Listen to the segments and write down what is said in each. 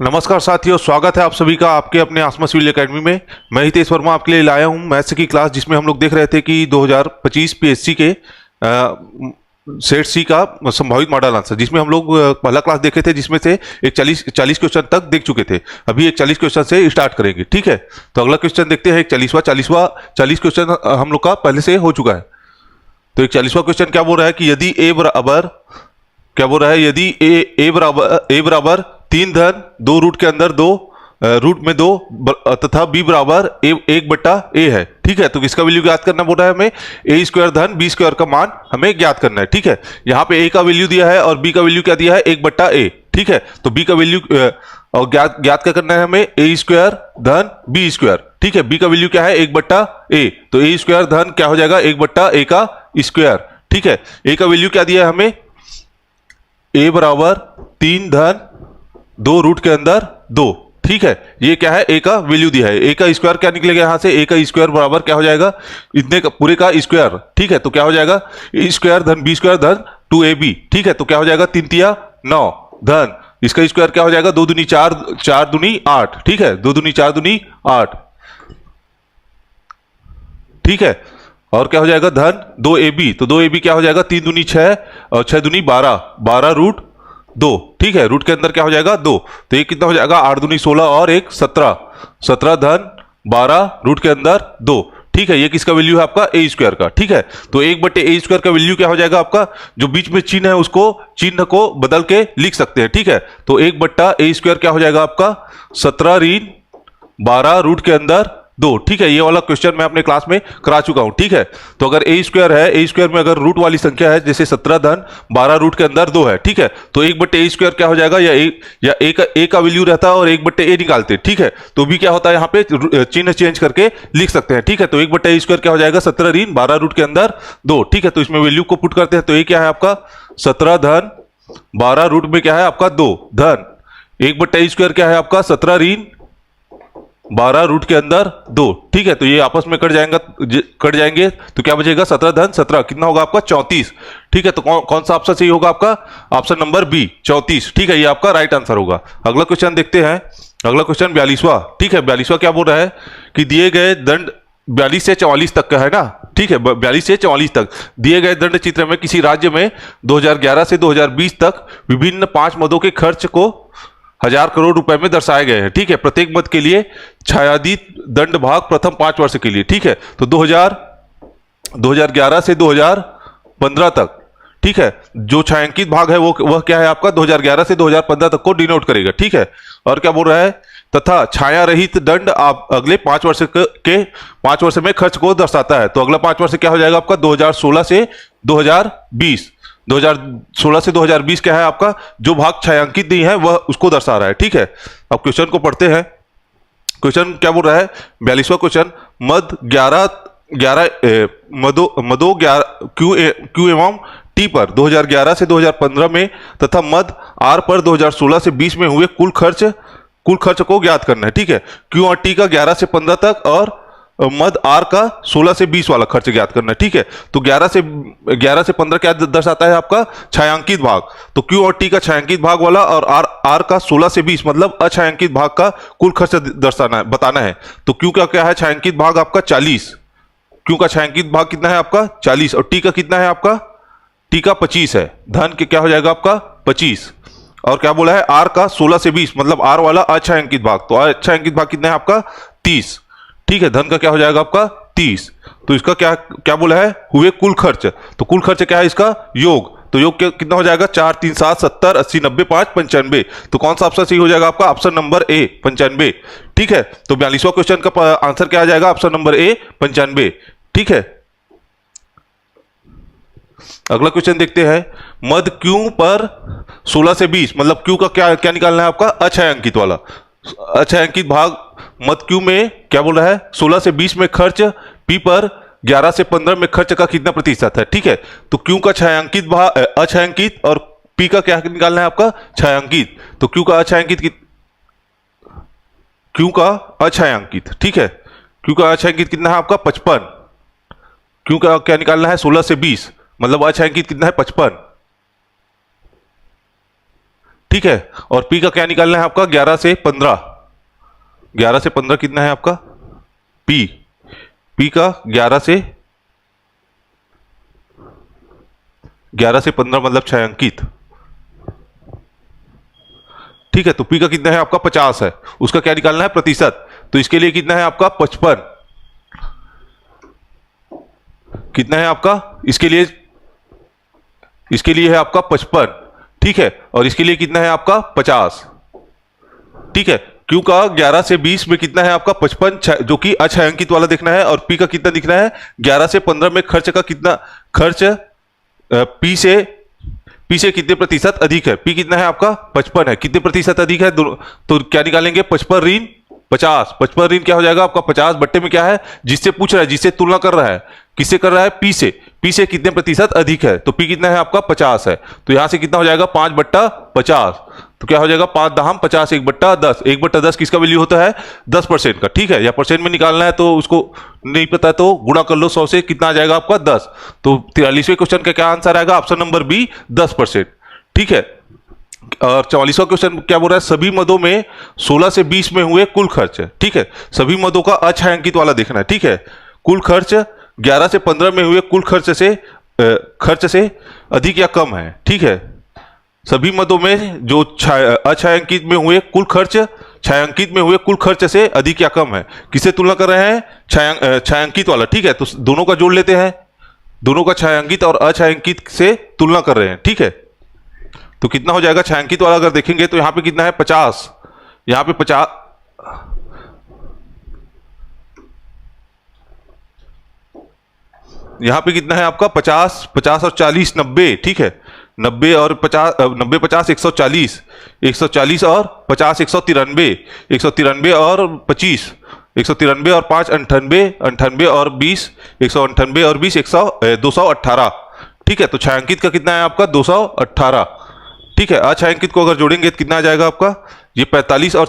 नमस्कार साथियों, स्वागत है आप सभी का आपके अपने आसमा सिविल एकेडमी में। मैं हितेश वर्मा आपके लिए लाया हूं मैथ्स की क्लास, जिसमें हम लोग देख रहे थे कि 2025 पीएससी के सेट सी का संभावित मॉडल आंसर, जिसमें हम लोग पहला क्लास देखे थे, जिसमें से एक 40 क्वेश्चन तक देख चुके थे। अभी एक 40 क्वेश्चन से स्टार्ट करेंगे, ठीक है। तो अगला क्वेश्चन देखते हैं। एक 40 क्वेश्चन हम लोग का पहले से हो चुका है। तो एक 40वां क्वेश्चन क्या बोल रहा है कि यदि ए बराबर क्या बोल रहा है, यदि ए बराबर 3 धन 2 रूट के अंदर 2 रूट में 2 तथा बी बराबर 1/a है, ठीक है। तो किसका वैल्यू ज्ञात करना बोल रहा है हमें? ए स्क्वायर धन बी स्क्वायर का मान हमें ज्ञात करना है, ठीक है। यहाँ पे ए का वैल्यू दिया है और बी का वैल्यू क्या दिया है? 1/a, ठीक है। तो बी का वैल्यू और ज्ञात क्या करना है हमें? ए स्क्वायर धन बी स्क्वायर, ठीक है। बी का वैल्यू क्या है? 1/a। तो ए स्क्वायर धन क्या हो जाएगा? 1/a का स्क्वायर, ठीक है। ए का वैल्यू क्या दिया है हमें? ए बराबर 3 धन 2 रूट के अंदर 2, ठीक है। ये क्या है? ए का वैल्यू दिया है। ए का स्क्वायर क्या निकलेगा यहां से? ए का स्क्वायर बराबर क्या हो जाएगा? इतने का पूरे का स्क्वायर, ठीक है। तो क्या हो जाएगा? ए स्क्वायर धन बी स्क्वायर धन 2ab, ठीक है। तो क्या हो जाएगा? 3 तिया 9 धन इसका स्क्वायर क्या हो जाएगा? 2 दूनी 4, 4 दूनी 8, ठीक है। 2 दूनी 4 दूनी 8, ठीक है। और क्या हो जाएगा? धन 2ab। तो 2ab क्या हो जाएगा? 3 दूनी 6 और 6 दूनी 12, 12 रूट 2, ठीक है। रूट के अंदर क्या हो जाएगा? 2। तो ये कितना हो जाएगा? 8 दूनी 16 और 1 17, 17 धन 12 रूट के अंदर 2, ठीक है। ये किसका वैल्यू है? आपका ए स्क्वायर का, ठीक है। तो 1/a स्क्वायर का वैल्यू क्या हो जाएगा आपका? जो बीच में चिन्ह है उसको चिन्ह को बदल के लिख सकते हैं, ठीक है। तो 1/a स्क्वायर क्या हो जाएगा आपका? 17 ऋण 12 रूट के अंदर 2, ठीक है। ये वाला क्वेश्चन मैं अपने क्लास में करा चुका हूं, ठीक है। तो अगर ए स्क्वायर है, ए स्क्वायर में अगर रूट वाली संख्या है, जैसे 17 धन 12 रूट के अंदर 2 है, ठीक है। तो 1/a स्क्वायर क्या हो जाएगा? या ए का वैल्यू रहता है और 1/a निकालते, ठीक है। तो भी क्या होता है, यहाँ पे चिन्ह चेंज करके लिख सकते हैं, ठीक है। तो 1/a स्क्वायर क्या हो जाएगा? 17 ऋण 12 रूट के अंदर 2, ठीक है। तो इसमें वैल्यू को पुट करते हैं। तो ये क्या है आपका? 17 धन 12 रूट में क्या है आपका? 2 धन 1/a स्क्वायर क्या है आपका? 17 ऋण 12 रूट के अंदर 2, ठीक है। तो ये आपस में कट जाएंगे तो क्या बचेगा? 17 धन 17 कितना होगा आपका? 34, ठीक है। तो कौन सा ऑप्शन सही होगा आपका? ऑप्शन नंबर बी 34, ठीक है। ये आपका राइट आंसर होगा। अगला क्वेश्चन देखते हैं। अगला क्वेश्चन 42वां, ठीक है। 42वां क्या बोल रहा है कि दिए गए दंड 42 से 44 तक का है ना, ठीक है। 42 से 44 तक दिए गए दंड चित्र में किसी राज्य में 2011 से 2020 तक विभिन्न 5 मदों के खर्च को 1000 करोड़ रुपए में दर्शाए गए हैं, ठीक है। प्रत्येक मद के लिए छायांकित दंड भाग प्रथम 5 वर्ष के लिए, ठीक है। तो 2011 से 2015 तक, ठीक है। जो छायांकित भाग है वह क्या है आपका? 2011 से 2015 तक को डिनोट करेगा, ठीक है। और क्या बोल रहा है? तथा छाया रहित दंड आप अगले 5 वर्ष के 5 वर्ष में खर्च को दर्शाता है। तो अगला 5 वर्ष क्या हो जाएगा आपका? 2016 से 2020। 2016 से 2020 क्या है आपका? जो भाग छायांकित नहीं है वह उसको दर्शा रहा है, ठीक है। अब क्वेश्चन को पढ़ते हैं। क्वेश्चन क्या बोल रहा है? 42वां क्वेश्चन, मद 11 मदों 11 क्यू एवं टी पर 2011 से 2015 में तथा मद आर पर 2016 से 20 में हुए कुल खर्च को ज्ञात करना है, ठीक है। क्यू और टी का 11 से 15 तक और मद आर का 16 से 20 वाला खर्च ज्ञात करना है, ठीक है। तो 11 से 15 क्या दर्शाता है आपका? छायांकित भाग। तो क्यू और टी का छायांकित भाग वाला और आर का 16 से 20 मतलब अछायांकित भाग का कुल खर्च बताना है। तो क्यू का क्या है? छायांकित भाग आपका 40। क्यू का छायांकित भाग कितना है आपका? 40। और टी का कितना है आपका? टी का 25 है। धन के क्या हो जाएगा आपका? 25। और क्या बोला है? आर का 16 से 20 मतलब आर वाला अछायांकित भाग। तो अछायांकित भाग कितना है आपका? 30, ठीक है। धन का क्या हो जाएगा आपका? 30। तो इसका क्या बोला है? हुए कुल खर्च। तो कुल खर्च क्या है इसका? योग। तो योग कितना हो जाएगा? 4 3 7 70 80 90 5 95। तो कौन सा ऑप्शन सही हो जाएगा आपका? ऑप्शन नंबर ए 95, ठीक है। तो 42वां क्वेश्चन का आंसर क्या आ जाएगा? ऑप्शन नंबर ए 95, ठीक है। अगला क्वेश्चन देखते हैं। मद क्यू पर 16 से 20 मतलब क्यू का क्या निकालना है आपका? अछायांकित वाला। अछायांकित भाग मद क्यू में क्या बोल रहा है? 16 से 20 में खर्च, पी पर 11 से 15 में खर्च का कितना प्रतिशत है, ठीक है। तो क्यू का छायांकित भाग अछायांकित और पी का क्या निकालना है आपका? छायांकित। तो क्यू का अछायांकित, ठीक है। क्यू का अछायांकित कितना है आपका? 55। क्यू का क्या निकालना है? 16 से 20 मतलब अछायांकित कितना है? 55। ठीक है। और P का क्या निकालना है आपका, 11 से 15, 11 से 15 कितना है आपका P, P का 11 से 15 मतलब 6 अंकित, ठीक है। तो P का कितना है आपका 50 है, उसका क्या निकालना है प्रतिशत, तो इसके लिए कितना है आपका 55, कितना है आपका, इसके लिए है आपका 55, ठीक है। और इसके लिए कितना है आपका 50, ठीक है। Q का 11 से 20 में कितना है आपका 55, जो कि अछायांकित वाला देखना है। और P का कितना दिखना है, 11 से 15 में खर्च का कितना, खर्च P से कितने प्रतिशत अधिक है, P कितना है आपका 55 है, कितने प्रतिशत अधिक है, तो क्या निकालेंगे 55 ऋण 50, 55 ऋण क्या हो जाएगा आपका 50 बट्टे में क्या है, जिससे पूछ रहा है, जिससे तुलना कर रहा है, किससे कर रहा है, P से, P से कितने प्रतिशत अधिक है, तो P कितना है आपका 50 है। तो यहां से कितना हो जाएगा 5/50, तो क्या हो जाएगा 5 दाहम 50, 1/10, 1/10 किसका वैल्यू होता है 10% का, ठीक है। या परसेंट में निकालना है तो उसको नहीं पता तो गुणा कर लो 100 से, कितना आ जाएगा आपका 10। तो 43वें क्वेश्चन का क्या आंसर आएगा, ऑप्शन नंबर बी 10%, ठीक है। और 44वां क्वेश्चन क्या बोल रहा है, सभी मदों में 16 से 20 में हुए कुल खर्च है, ठीक है। सभी मदों का अछायांकित वाला देखना है, ठीक है। कुल खर्च 11 से 15 में हुए कुल खर्च से अधिक या कम है, ठीक है। सभी मदों में जो अछायांकित में हुए कुल खर्च छायांकित में हुए कुल खर्च से अधिक या कम है, किससे तुलना कर रहे हैं, छायांकित वाला, ठीक है। तो दोनों का जोड़ लेते हैं, दोनों का छायांकित और अछायांकित से तुलना कर रहे हैं, ठीक है। तो कितना हो जाएगा, छायांकित वाला अगर देखेंगे तो यहां पे कितना है 50, यहां पे 50, यहां पे कितना है आपका 50, 50 और 40 90, ठीक है। 90 और 50, 90 50 140, 140 और 50 193, 193 और 25, 193 और 5 98, 98 और 20, 198 और 20 218, ठीक है। तो छायांकित का कितना है आपका 218, ठीक है। अछायांकित को अगर जोड़ेंगे तो कितना आ जाएगा आपका, ये 45 और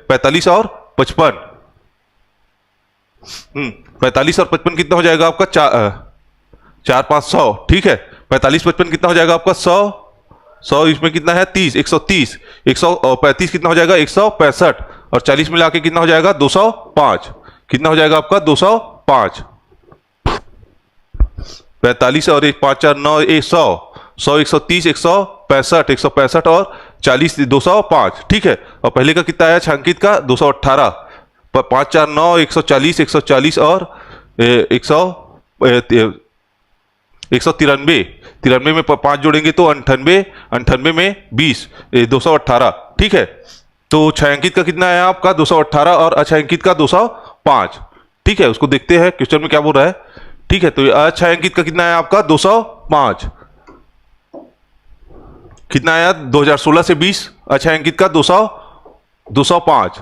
45 और 55, 45 और 55 कितना हो जाएगा आपका 4 5 100, ठीक है। 45 55 कितना हो जाएगा आपका 100, इसमें कितना है 30, 130, 135 कितना हो जाएगा 165, और 40 मिला के कितना हो जाएगा 205, कितना हो जाएगा आपका 205, 45 और 1 5 4 9 100, 100 130 165, 165 और 40 205, ठीक है। और पहले का कितना आया छायांकित का 218, 5 4 9 140, 140 और 193, 93 में 5 जोड़ेंगे तो 98, 98 में 20 218, ठीक है। तो छायांकित का कितना है आपका 218 और अछायांकित का 205, ठीक है। उसको देखते हैं क्वेश्चन में क्या बोल रहा है, ठीक है। तो अछायांकित का कितना है आपका 205, कितना आया 2016 से 20 अछायांकित का 205,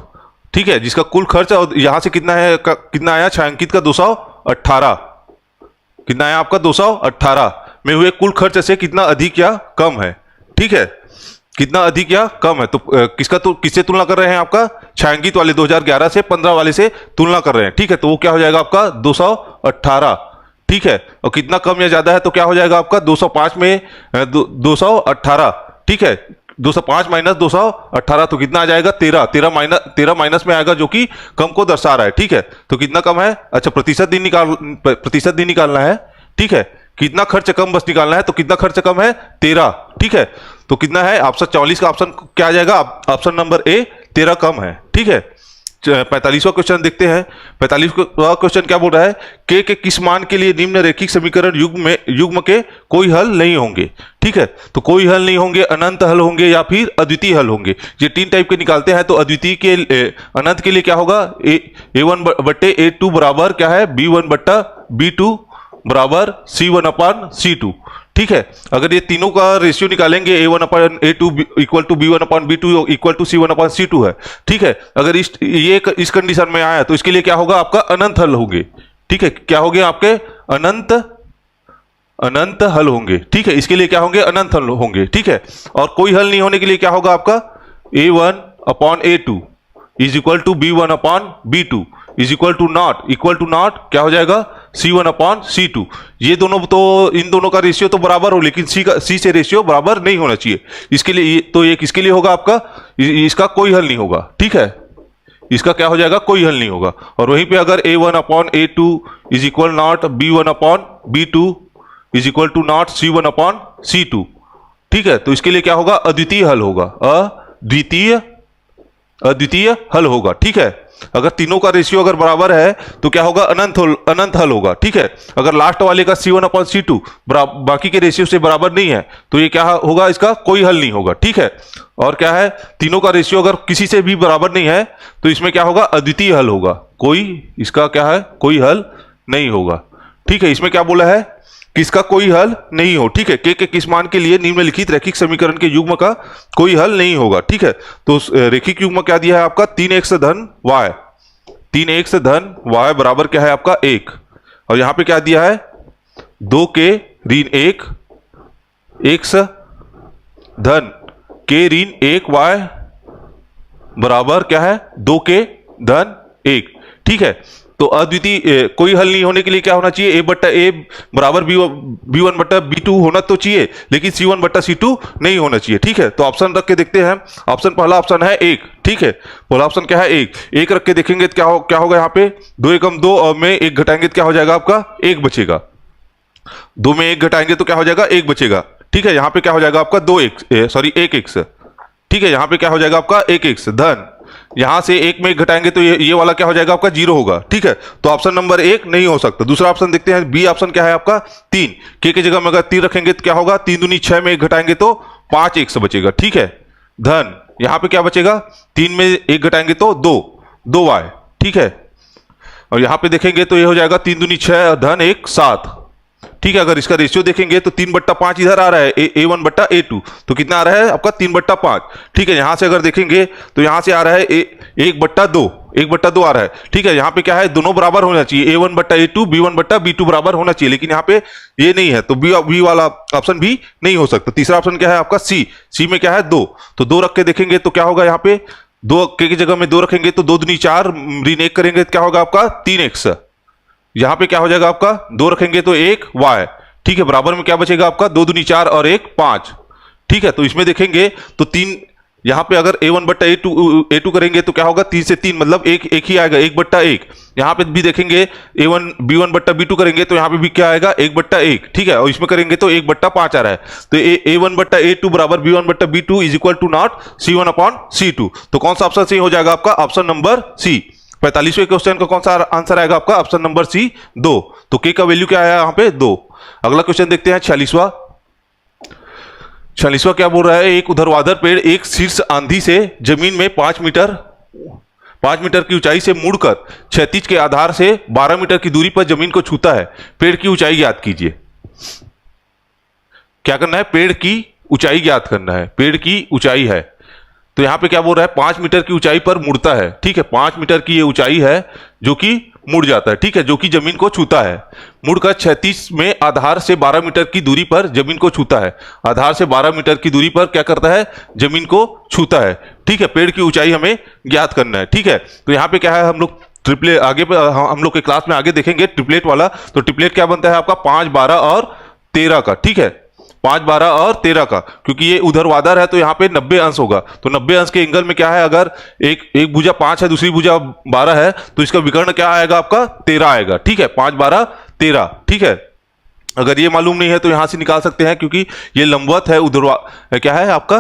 ठीक है। जिसका कुल खर्च, और यहां से कितना है, कितना आया छायांकित का 218, कितना है आपका 218 में हुए कुल खर्च से कितना अधिक या कम है, ठीक है। कितना अधिक या कम है, तो किससे तुलना कर रहे हैं, आपका छायांकित वाले 2011 से 15 वाले से तुलना कर रहे हैं, ठीक है। तो वो क्या हो जाएगा आपका 218, ठीक है। और कितना कम या ज्यादा है तो क्या हो जाएगा आपका 205 में 218, ठीक है। 205 माइनस 218 तो कितना आ जाएगा 13 माइनस में आएगा, जो कि कम को दर्शा रहा है, ठीक है। तो कितना कम है, अच्छा प्रतिशत दिन निकालना है, ठीक है। कितना खर्च कम बस निकालना है, तो कितना खर्च कम है 13, ठीक है। तो कितना है ऑप्शन 44 का ऑप्शन क्या आ जाएगा, ऑप्शन नंबर ए 13 कम है, ठीक है। 45वां क्वेश्चन देखते हैं। 45वां क्वेश्चन क्या बोल रहा है, के किस मान के लिए निम्न रेखिक समीकरण युग्म के कोई हल नहीं होंगे, ठीक है। तो कोई हल नहीं होंगे, अनंत हल होंगे या फिर अद्वितीय हल होंगे। ये 3 टाइप के निकालते हैं। तो अद्वितीय के अनंत के लिए क्या होगा, A1/A2 बराबर क्या है B1/B2 बराबर C1/C2, ठीक है। अगर ये तीनों का रेशियो निकालेंगे A1/A2 equal to B1/B2 equal to C1/C2 है, ठीक है। अगर इस कंडीशन में आया तो इसके लिए क्या होगा, आपका अनंत हल होंगे, ठीक है। क्या होंगे आपके अनंत हल होंगे, ठीक है। इसके लिए क्या होंगे, अनंत हल होंगे, ठीक है। और कोई हल नहीं होने के लिए क्या होगा आपका A1/A2 is equal to B1/B2 is equal to not क्या हो जाएगा C1/C2। ये दोनों तो, इन दोनों का रेशियो तो बराबर हो, लेकिन C से रेशियो बराबर नहीं होना चाहिए। इसके लिए तो एक इसके लिए होगा आपका, इसका कोई हल नहीं होगा, ठीक है, इसका क्या हो जाएगा, कोई हल नहीं होगा। और वहीं पे अगर A1/A2 is equal not B1/B2 is equal to not C1/C2, ठीक है, तो इसके लिए क्या होगा, अद्वितीय हल होगा, अद्वितीय हल होगा, ठीक है। अगर तीनों का रेशियो अगर बराबर है तो क्या होगा, अनंत हल होगा, ठीक है। अगर लास्ट वाले का C1/C2 बाकी के रेशियो से बराबर नहीं है तो ये क्या होगा, इसका कोई हल नहीं होगा, ठीक है। और क्या है, तीनों का रेशियो अगर किसी से भी बराबर नहीं है तो इसमें क्या होगा, अद्वितीय हल होगा, कोई इसका क्या है, कोई हल नहीं होगा, ठीक है। इसमें क्या बोला है कि इसका कोई हल नहीं हो, ठीक है। के किस मान के लिए निम्नलिखित रैखिक समीकरण के युग्म का कोई हल नहीं होगा, ठीक है। तो रैखिक युग्म क्या दिया है आपका, 3x धन y, 3x धन y बराबर क्या है आपका 1, और यहां पे क्या दिया है 2 के ऋण 1 x धन के ऋण 1 y बराबर क्या है 2 के धन 1, ठीक है। तो अद्वितीय कोई हल नहीं होने के लिए क्या होना चाहिए, A/A बराबर B1/B2 होना तो चाहिए, लेकिन C1/C2 नहीं होना चाहिए, ठीक है। तो ऑप्शन रख के देखते हैं। ऑप्शन पहला ऑप्शन है 1, ठीक है, पहला ऑप्शन क्या है 1 रख के देखेंगे तो क्या होगा यहाँ पे 2 एकम 2 और में 1 घटाएंगे तो क्या हो जाएगा आपका 1 बचेगा, 2 में 1 घटाएंगे तो क्या हो जाएगा 1 बचेगा, ठीक है। यहाँ पे क्या हो जाएगा आपका 1x, ठीक है। यहाँ पे क्या हो जाएगा आपका 1x धन, यहां से 1 में 1 घटाएंगे तो ये वाला क्या हो जाएगा आपका 0 होगा, ठीक है। तो ऑप्शन नंबर 1 नहीं हो सकता। दूसरा ऑप्शन देखते हैं, बी ऑप्शन क्या है आपका 3, के की जगह में अगर 3 रखेंगे तो क्या होगा 3 दूनी 6 में 1 घटाएंगे तो 5x बचेगा, ठीक है, धन यहां पे क्या बचेगा 3 में 1 घटाएंगे तो 2y, ठीक है। और यहां पे देखेंगे तो ये हो जाएगा 3 दूनी 6 धन 1 7, ठीक है। अगर इसका रेशियो देखेंगे तो 3/5 इधर आ रहा है, A1/A2, तो कितना आ रहा है आपका 3/5, ठीक है। यहां से अगर देखेंगे तो यहां से आ रहा है 1/2 आ रहा है, ठीक है। यहां पे क्या है दोनों बराबर होना चाहिए, A1/A2 B1/B2 बराबर होना चाहिए, लेकिन यहां पे ये नहीं है, तो बी वाला ऑप्शन भी नहीं हो सकता। तीसरा ऑप्शन क्या है आपका सी में क्या है 2, तो 2 रख के देखेंगे तो क्या होगा, यहाँ पे 2 की जगह में 2 रखेंगे तो 2 दूनी 4 ऋण 1 करेंगे तो क्या होगा आपका 3x, यहां पे क्या हो जाएगा आपका 2 रखेंगे तो 1y, ठीक है। बराबर में क्या बचेगा आपका 2 दूनी 4 और 1 5, ठीक है। तो इसमें देखेंगे तो 3, यहां पे अगर A1/A2 करेंगे तो क्या होगा 3 से 3 मतलब एक ही आएगा 1/1। यहां पे भी देखेंगे B1/B2 करेंगे तो यहां पे भी क्या आएगा 1/1, ठीक है। और इसमें करेंगे तो 1/5 आ रहा है, तो A1/A2 बराबर B1/B2 is equal to not C1/C2। तो कौन सा ऑप्शन सही हो जाएगा आपका, ऑप्शन नंबर सी। 45वें क्वेश्चन का कौन सा आंसर आएगा आपका, ऑप्शन नंबर सी 2। तो के का वैल्यू क्या आया यहाँ पे 2। अगला क्वेश्चन देखते हैं 46वां क्या बोल रहा है, एक ऊर्ध्वाधर पेड़ एक शीर्ष आंधी से जमीन में 5 मीटर की ऊंचाई से मुड़कर क्षैतिज के आधार से 12 मीटर की दूरी पर जमीन को छूता है। पेड़ की ऊंचाई ज्ञात कीजिए। क्या करना है, पेड़ की ऊंचाई ज्ञात करना है। पेड़ की ऊंचाई है तो यहां पे क्या बोल रहा है 5 मीटर की ऊंचाई पर मुड़ता है, ठीक है। 5 मीटर की ये ऊंचाई है जो कि मुड़ जाता है, ठीक है, जो कि जमीन को छूता है। मुड़कर 36 में आधार से 12 मीटर की दूरी पर जमीन को छूता है। आधार से 12 मीटर की दूरी पर क्या करता है, जमीन को छूता है, ठीक है। पेड़ की ऊंचाई हमें ज्ञात करना है, ठीक है। तो यहाँ पे क्या है, हम लोग ट्रिपलेट आगे हम लोग के क्लास में आगे देखेंगे ट्रिपलेट वाला। तो ट्रिपलेट क्या बनता है आपका 5 12 और 13 का, ठीक है, 5 12 और 13 का, क्योंकि ये ऊर्ध्वाधर है तो यहाँ पे 90 अंश होगा। तो 90 अंश के एंगल में क्या है, अगर एक भुजा 5 है दूसरी भुजा 12 है तो इसका विकर्ण क्या आएगा आपका 13 आएगा, ठीक है। 5 12 13, ठीक है। अगर ये मालूम नहीं है तो यहां से निकाल सकते हैं, क्योंकि ये लंबवत है, क्या है आपका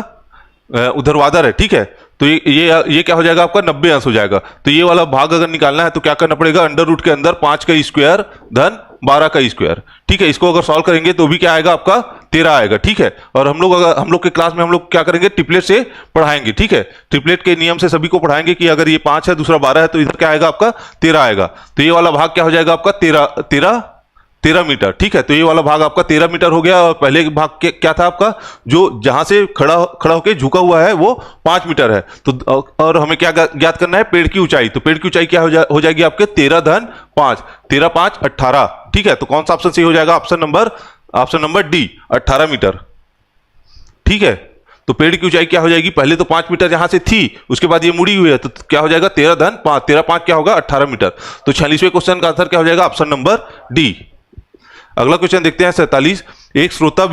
ऊर्ध्वाधर है, ठीक है। तो ये क्या हो जाएगा आपका 90 अंश हो जाएगा। तो ये वाला भाग अगर निकालना है तो क्या करना पड़ेगा, अंडर रूट के अंदर 5 का स्क्वायर धन 12 का स्क्वायर, ठीक है। इसको अगर सॉल्व करेंगे तो भी क्या आएगा आपका 13 आएगा, ठीक है। और हम लोग के क्लास में हम लोग क्या करेंगे, ट्रिपलेट से पढ़ाएंगे, ठीक है। ट्रिपलेट के नियम से सभी को पढ़ाएंगे कि अगर ये 5 है दूसरा 12 है तो इधर क्या आएगा आपका 13 आएगा। तो ये वाला भाग क्या हो जाएगा आपका 13 मीटर, ठीक है। तो ये वाला भाग आपका 13 मीटर हो गया। और पहले भाग क्या था आपका, जो जहां से खड़ा होकर झुका हुआ है वो 5 मीटर है। तो और हमें क्या ज्ञात करना है, पेड़ की ऊंचाई। तो पेड़ की ऊंचाई क्या हो जाएगी आपके 13 धन 5, 13 5 18, ठीक है। तो कौन सा ऑप्शन सही हो जाएगा, ऑप्शन नंबर डी 18 मीटर, ठीक है। तो पेड़ की ऊंचाई क्या हो जाएगी, पहले तो 5 मीटर यहां से थी, उसके बाद ये मुड़ी हुई है, तो क्या हो जाएगा 13 धन 5, 13 5 क्या होगा 18 मीटर। तो 46वें क्वेश्चन का आंसर क्या हो जाएगा, ऑप्शन नंबर डी। अगला क्वेश्चन देखते हैं 47। एक श्रोता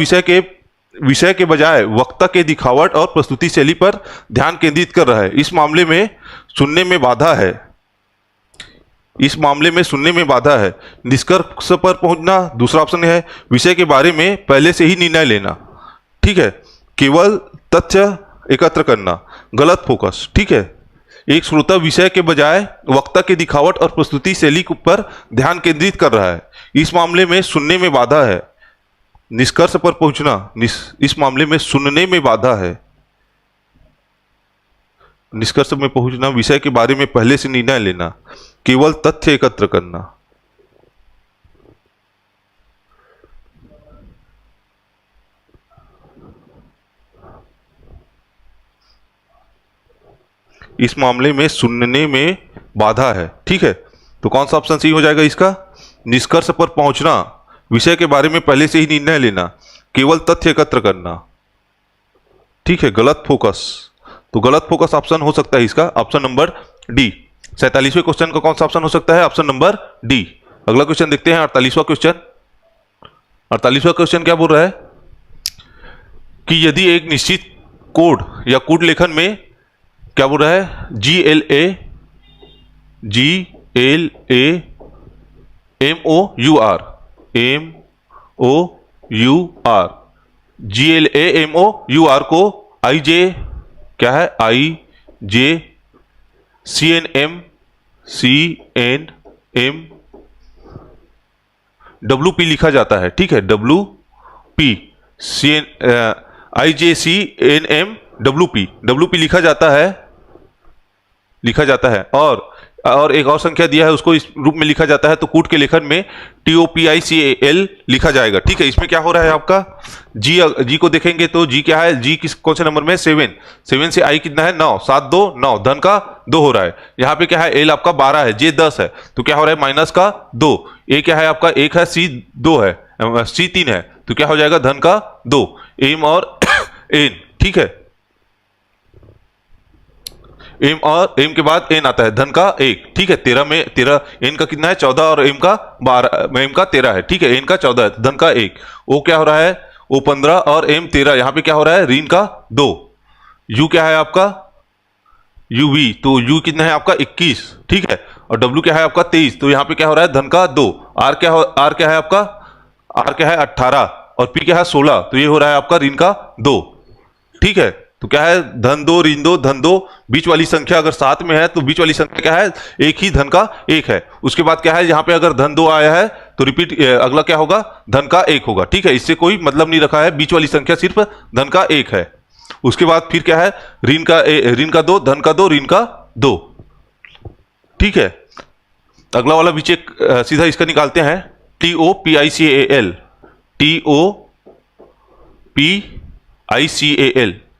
विषय के बजाय वक्ता के दिखावट और प्रस्तुति शैली पर ध्यान केंद्रित कर रहा है, इस मामले में सुनने में बाधा है, इस मामले में सुनने में बाधा है, निष्कर्ष पर पहुंचना। दूसरा ऑप्शन है विषय के बारे में पहले से ही निर्णय लेना, ठीक है, केवल तथ्य एकत्र करना, गलत फोकस, ठीक है। एक श्रोता विषय के बजाय वक्ता के दिखावट और प्रस्तुति शैली पर ध्यान केंद्रित कर रहा है, इस मामले में सुनने में बाधा है, निष्कर्ष पर पहुंचना, इस मामले में सुनने में बाधा है, निष्कर्ष में पहुंचना, विषय के बारे में पहले से निर्णय लेना, केवल तथ्य एकत्र करना। इस मामले में सुनने में बाधा है, ठीक है। तो कौन सा ऑप्शन सही हो जाएगा इसका, निष्कर्ष पर पहुंचना, विषय के बारे में पहले से ही निर्णय लेना, केवल तथ्य एकत्र करना, ठीक है, गलत फोकस। तो गलत फोकस ऑप्शन हो सकता है इसका ऑप्शन नंबर डी। 47वें क्वेश्चन का कौन सा ऑप्शन हो सकता है, ऑप्शन नंबर डी। अगला क्वेश्चन देखते हैं 48वां क्वेश्चन। 48वां क्वेश्चन क्या बोल रहा है कि यदि एक निश्चित कोड या कूट लेखन में क्या बोल रहा है, GLAMOUR को IJ क्या है, IJ CNM WP लिखा जाता है, ठीक है, WP IJCNM WP लिखा जाता है और एक और संख्या दिया है उसको इस रूप में लिखा जाता है, तो कूट के लेखन में TOPICAL लिखा जाएगा, ठीक है। इसमें क्या हो रहा है आपका जी को देखेंगे तो जी क्या है, जी कौन से नंबर में, 7 से आई कितना है 9, 7 2 9, धन का 2 हो रहा है। यहाँ पे क्या है, एल आपका 12 है, जे 10 है, तो क्या हो रहा है माइनस का 2, ए क्या है आपका 1 है, सी 2 है, सी 3 है, तो क्या हो जाएगा धन का 2, एम और एन, ठीक है, एम के बाद एन आता है, धन का 1, ठीक है। 13 में 13 एन का कितना है 14 और एम का 13 है, ठीक है, एन का 14 है, धन का 1, ओ क्या हो रहा है, ओ 15 और एम 13, यहां पे क्या हो रहा है ऋण का 2, यू क्या है आपका यूवी, तो यू कितना है आपका 21, ठीक है, और डब्ल्यू क्या है आपका 23, तो यहां पे क्या हो रहा है धन का 2, आर क्या है आपका, आर क्या है 18 और पी क्या है 16, तो ये हो रहा है आपका ऋण का 2, ठीक है। तो क्या है धन 2 ऋण 2 धन 2, बीच वाली संख्या अगर साथ में है तो बीच वाली संख्या क्या है, एक ही धन का 1 है। उसके बाद क्या है, यहाँ पे अगर धन 2 आया है तो रिपीट अगला क्या होगा, धन का 1 होगा, ठीक है, इससे कोई मतलब नहीं रखा है, बीच वाली संख्या सिर्फ धन का 1 है। उसके बाद फिर क्या है ऋण का 2 धन का 2 ऋण का 2, ठीक है। अगला वाला भी चेक सीधा इसका निकालते हैं, TOPICAL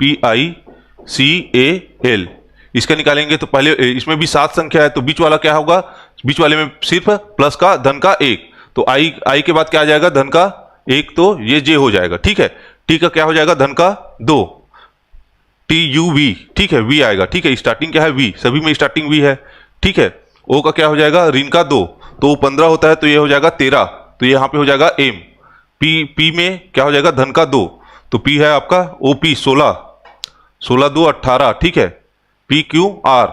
PICAL इसका निकालेंगे तो पहले इसमें भी 7 संख्या है, तो बीच वाला क्या होगा, बीच वाले में सिर्फ प्लस का धन का 1, तो आई के बाद क्या आ जाएगा धन का 1, तो ये जे हो जाएगा, ठीक है। टी का क्या हो जाएगा धन का 2, TUV, ठीक है, वी आएगा, ठीक है, स्टार्टिंग क्या है वी, सभी में स्टार्टिंग वी है, ठीक है। ओ का क्या हो जाएगा ऋण का 2, तो 15 होता है, तो ये हो जाएगा 13, तो यहाँ पे हो जाएगा एम, पी में क्या हो जाएगा धन का 2, तो पी है आपका OP 16 2 18, ठीक है, PQR,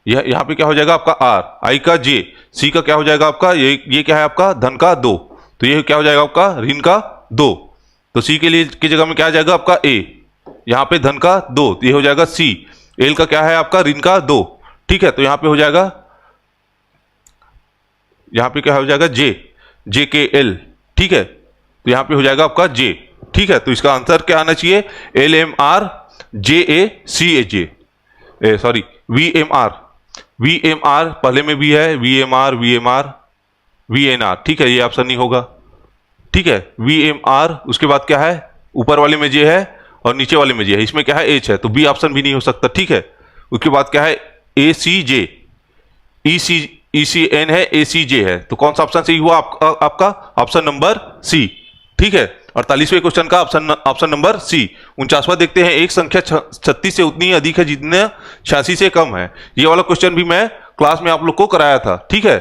यहाँ पे क्या हो जाएगा आपका R, आई का J, सी का क्या हो जाएगा आपका ये क्या है आपका धन का 2, तो ये क्या हो जाएगा आपका ऋण का 2, तो सी के लिए की जगह में क्या आ जाएगा आपका A, यहाँ पे धन का 2, तो ये हो जाएगा C, एल का क्या है आपका ऋण का 2, ठीक है, तो यहाँ पे हो जाएगा, यहाँ पे क्या हो जाएगा JKL, ठीक है, तो यहाँ पे हो जाएगा आपका J, ठीक है। तो इसका आंसर क्या आना चाहिए, LMR JACAJ, सॉरी VMR पहले में भी है, VNR, ठीक है, ये ऑप्शन नहीं होगा, ठीक है, VMR। उसके बाद क्या है, ऊपर वाले में J है और नीचे वाले में J है, इसमें क्या है H है, तो बी ऑप्शन भी नहीं हो सकता, ठीक है। उसके बाद क्या है ACJ, ECN है, ACJ है, तो कौन सा ऑप्शन सही हुआ आपका ऑप्शन नंबर सी, ठीक है। 48वें क्वेश्चन का ऑप्शन नंबर सी। 49वां देखते हैं, एक संख्या 36 से उतनी ही अधिक है जितने 86 से कम है। ये वाला क्वेश्चन भी मैं क्लास में आप लोग को कराया था, ठीक है।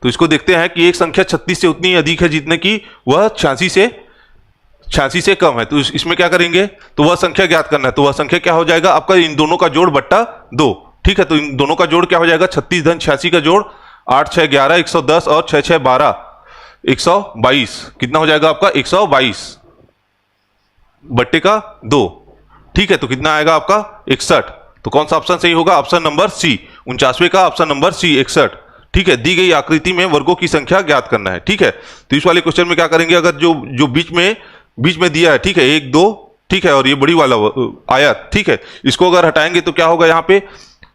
तो इसको देखते हैं कि एक संख्या 36 से उतनी ही अधिक है जितने की वह 86 से कम है। तो इसमें क्या करेंगे, तो वह संख्या ज्ञात करना है। तो वह संख्या क्या हो जाएगा आपका, इन दोनों का जोड़ बट्टा 2, ठीक है। तो इन दोनों का जोड़ क्या हो जाएगा, 36 धन 86 का जोड़ 8 6 11 110 और 6 6 12 122। कितना हो जाएगा आपका 122 बट्टे का 2, ठीक है। तो कितना आएगा आपका 61। तो कौन सा ऑप्शन सही होगा, ऑप्शन नंबर सी। 49वें का ऑप्शन नंबर सी 61, ठीक है। दी गई आकृति में वर्गों की संख्या ज्ञात करना है, ठीक है। तो इस वाले क्वेश्चन में क्या करेंगे, अगर जो बीच में दिया है, ठीक है, 1 2, ठीक है, और ये बड़ी वाला आयत, ठीक है, इसको अगर हटाएंगे तो क्या होगा, यहाँ पे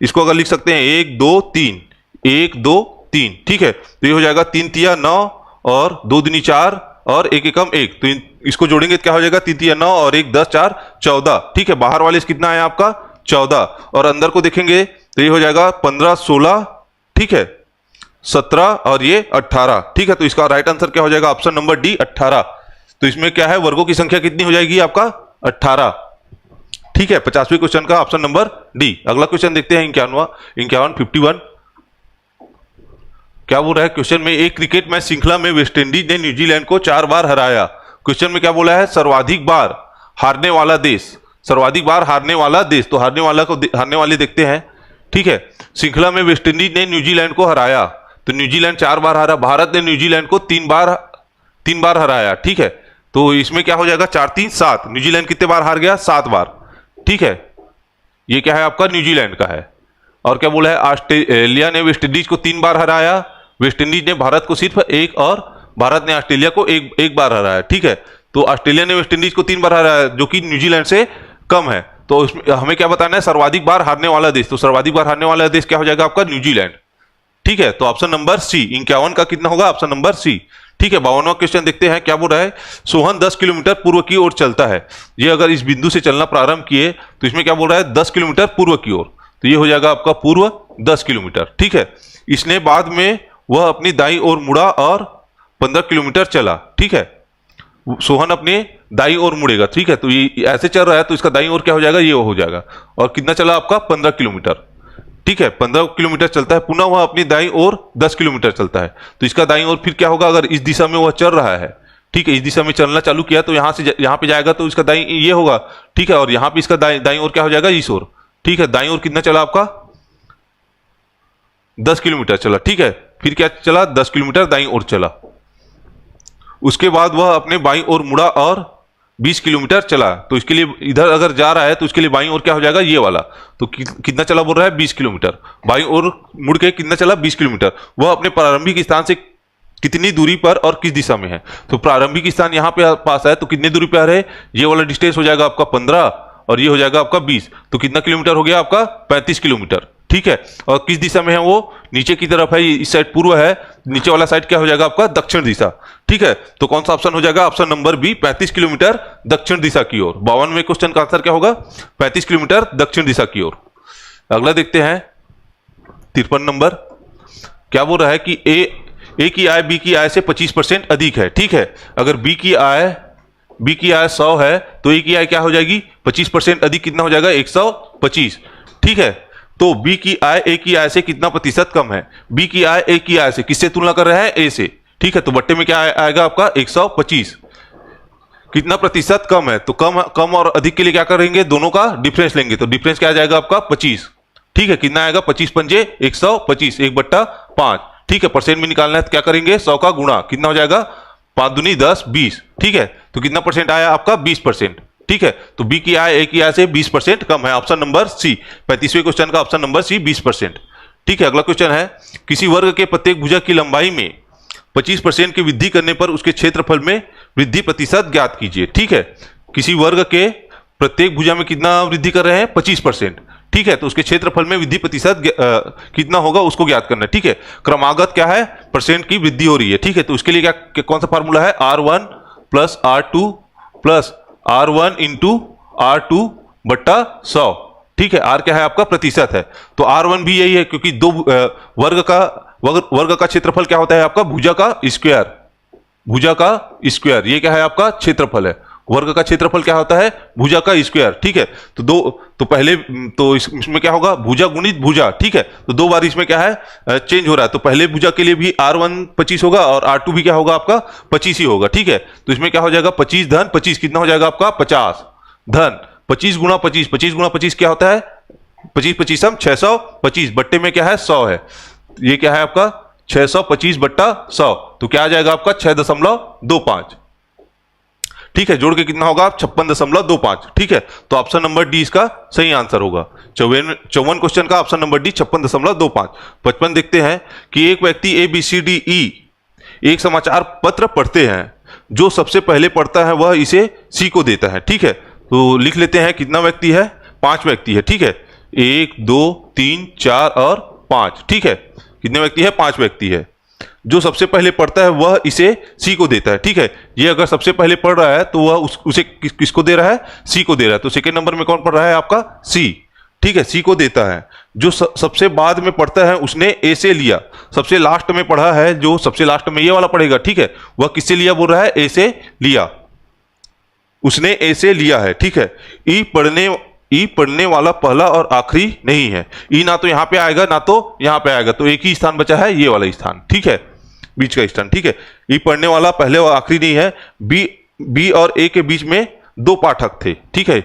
इसको अगर लिख सकते हैं 1 2 3 1 2 3, ठीक है। तो ये हो जाएगा 3 तिया 9 और 2 दूनी 4 और 1 एकम 1। तो इसको जोड़ेंगे तो क्या हो जाएगा, 3 तिया 9 और 1 10 4 14, ठीक है। बाहर वाले से कितना है आपका 14, और अंदर को देखेंगे तो ये हो जाएगा 15 16, ठीक है, 17 और ये 18, ठीक है। तो इसका राइट आंसर क्या हो जाएगा, ऑप्शन नंबर डी 18। तो इसमें क्या है, वर्गों की संख्या कितनी हो जाएगी आपका 18, ठीक है। 50वें क्वेश्चन का ऑप्शन नंबर डी। अगला क्वेश्चन देखते हैं 51 क्या बोल रहा है क्वेश्चन में, एक क्रिकेट मैच श्रृंखला में वेस्टइंडीज ने न्यूजीलैंड को 4 बार हराया। क्वेश्चन में क्या बोला है, सर्वाधिक बार हारने वाला देश, सर्वाधिक बार हारने वाला देश। तो हारने वाले देखते हैं, ठीक है। श्रृंखला में वेस्टइंडीज ने न्यूजीलैंड को हराया, तो न्यूजीलैंड 4 बार हारा, भारत ने न्यूजीलैंड को 3 बार हराया, ठीक है। तो इसमें क्या हो जाएगा 4 3 7, न्यूजीलैंड कितने बार हार गया, 7 बार, ठीक है। ये क्या है आपका न्यूजीलैंड का है। और क्या बोला है, ऑस्ट्रेलिया ने वेस्टइंडीज को 3 बार हराया, वेस्टइंडीज ने भारत को सिर्फ 1 और भारत ने ऑस्ट्रेलिया को एक बार हराया, ठीक है। तो ऑस्ट्रेलिया ने वेस्टइंडीज को 3 बार हराया जो कि न्यूजीलैंड से कम है। तो उसमें हमें क्या बताना है, सर्वाधिक बार हारने वाला देश। तो सर्वाधिक बार हारने वाला देश क्या हो जाएगा आपका न्यूजीलैंड, ठीक है। तो ऑप्शन नंबर सी। 51 का कितना होगा, ऑप्शन नंबर सी, ठीक है। 52वां क्वेश्चन देखते हैं, क्या बोल रहा है, सोहन 10 किलोमीटर पूर्व की ओर चलता है। ये अगर इस बिंदु से चलना प्रारंभ किए तो इसमें क्या बोल रहा है, 10 किलोमीटर पूर्व की ओर। तो ये हो जाएगा आपका पूर्व 10 किलोमीटर, ठीक है। इसने बाद में वह अपनी दाईं ओर मुड़ा और 15 किलोमीटर चला, ठीक है। सोहन अपने दाईं ओर मुड़ेगा, ठीक है। तो ये ऐसे चल रहा है तो इसका दाईं ओर क्या हो जाएगा, ये हो जाएगा। और कितना चला आपका 15 किलोमीटर, ठीक है। 15 किलोमीटर चलता है, पुनः वह अपनी दाईं ओर 10 किलोमीटर चलता है। तो इसका दाईं ओर फिर क्या होगा, अगर इस दिशा में वह चल रहा है, ठीक है, इस दिशा में चलना चालू किया तो यहाँ पे जाएगा तो इसका दाईं ये होगा, ठीक है। और यहाँ पे इसका दाईं ओर क्या हो जाएगा, इस ओर, ठीक है। दाईं ओर कितना चला आपका 10 किलोमीटर चला, ठीक है। फिर क्या चला 10 किलोमीटर दाईं ओर चला। उसके बाद वह अपने बाईं ओर मुड़ा और 20 किलोमीटर चला। तो इसके लिए इधर अगर जा रहा है तो इसके लिए बाईं ओर क्या हो जाएगा, ये वाला। तो कितना चला बोल रहा है 20 किलोमीटर। बाईं ओर मुड़ के कितना चला 20 किलोमीटर। वह अपने प्रारंभिक स्थान से कितनी दूरी पर और किस दिशा में है। तो प्रारंभिक स्थान यहाँ पे पास है तो कितनी दूरी पर है, ये वाला डिस्टेंस हो जाएगा आपका 15 और ये हो जाएगा आपका 20। तो कितना किलोमीटर हो गया आपका 35 किलोमीटर, ठीक है। और किस दिशा में है, वो नीचे की तरफ है, इस साइड पूर्व है, नीचे वाला साइड क्या हो जाएगा आपका दक्षिण दिशा, ठीक है। तो कौन सा ऑप्शन हो जाएगा, ऑप्शन नंबर बी 35 किलोमीटर दक्षिण दिशा की ओर। 52वें क्वेश्चन का आंसर क्या होगा 35 किलोमीटर दक्षिण दिशा की ओर। अगला देखते हैं 53 नंबर। क्या बोल रहा है कि ए की आय बी की आय से 25% अधिक है, ठीक है। अगर बी की आय 100 है तो ए की आय क्या हो जाएगी 25% अधिक, कितना हो जाएगा 125, ठीक है। तो बी की आय ए की आय से कितना प्रतिशत कम है। बी की आय ए की आय से किससे तुलना कर रहा है, ए से, ठीक है। तो बट्टे में क्या आएगा आपका 125, कितना प्रतिशत कम है। तो कम और अधिक के लिए क्या करेंगे, दोनों का डिफरेंस लेंगे। तो डिफरेंस क्या आ जाएगा आपका 25, ठीक है। कितना आएगा 25 पंजे 125, 1/5, ठीक है। परसेंट में निकालना है तो क्या करेंगे 100 का गुणा, कितना हो जाएगा 5 दूनी 10 20, ठीक है। तो कितना परसेंट आया आपका 20%, ठीक है। तो बी की आय ए की आय से 20% कम है, ऑप्शन नंबर सी। 35वें क्वेश्चन का ऑप्शन नंबर सी 20%, ठीक है। अगला क्वेश्चन है, किसी वर्ग के प्रत्येक भुजा की लंबाई में 25% की वृद्धि करने पर उसके क्षेत्रफल में वृद्धि प्रतिशत ज्ञात कीजिए, ठीक है। किसी वर्ग के प्रत्येक भुजा में कितना वृद्धि कर रहे हैं 25%, ठीक है। तो उसके क्षेत्रफल में वृद्धि प्रतिशत कितना होगा उसको ज्ञात करना है, ठीक है। क्रमागत क्या है, परसेंट की वृद्धि हो रही है, ठीक है। तो उसके लिए क्या कौन सा फार्मूला है, R1 plus R2 plus R1 into R2 बट्टा 100, ठीक है। R क्या है आपका प्रतिशत है, तो R1 भी यही है क्योंकि दो वर्ग का क्षेत्रफल क्या होता है आपका भुजा का स्क्वायर, भुजा का स्क्वायर, ये क्या है आपका क्षेत्रफल है। वर्ग का क्षेत्रफल क्या होता है, भुजा का स्क्वायर, ठीक है। तो पहले तो इसमें क्या होगा, भुजा गुणित भुजा, ठीक है। तो दो बार इसमें क्या है चेंज हो रहा है, तो पहले भुजा के लिए भी R1 25 होगा और R2 भी क्या होगा आपका 25 ही होगा, ठीक है। तो इसमें क्या हो जाएगा 25 धन 25 कितना हो जाएगा आपका 50 धन 25 गुणा 25, 25 गुणा 25 क्या होता है 25 25 हम 625 बट्टे में क्या है 100 है, ये क्या है आपका 625 बट्टा 100, तो क्या आ जाएगा आपका 6.25, ठीक है। जोड़ के कितना होगा 56.25, ठीक है। तो ऑप्शन नंबर डी इसका सही आंसर होगा। 54 क्वेश्चन का ऑप्शन नंबर डी 56.25। 55 देखते हैं कि एक व्यक्ति ABCDE एक समाचार पत्र पढ़ते हैं, जो सबसे पहले पढ़ता है वह इसे C को देता है, ठीक है। तो लिख लेते हैं कितना व्यक्ति है, 5 व्यक्ति है, ठीक है। 1 2 3 4 और 5, ठीक है। कितने व्यक्ति है, 5 व्यक्ति है। जो सबसे पहले पढ़ता है वह इसे सी को देता है, ठीक है। ये अगर सबसे पहले पढ़ रहा है तो वह उसे किसको दे रहा है, सी को दे रहा है। तो सेकंड नंबर में कौन पढ़ रहा है आपका सी, ठीक है, सी को देता है। जो सबसे बाद में पढ़ता है उसने ए से लिया, सबसे लास्ट में पढ़ा है जो सबसे लास्ट में ये वाला पढ़ेगा, ठीक है। वह किससे लिया बोल रहा है, ए से लिया, उसने ए से लिया है, ठीक है। ई पढ़ने वाला पहला और आखिरी नहीं है। ई ना तो यहां पे आएगा ना तो यहां पे आएगा, तो एक ही स्थान बचा है, ये वाला स्थान, ठीक है, बीच का स्थान, ठीक है। ई पढ़ने वाला पहले और आखिरी नहीं है। बी और ए के बीच में 2 पाठक थे, ठीक है।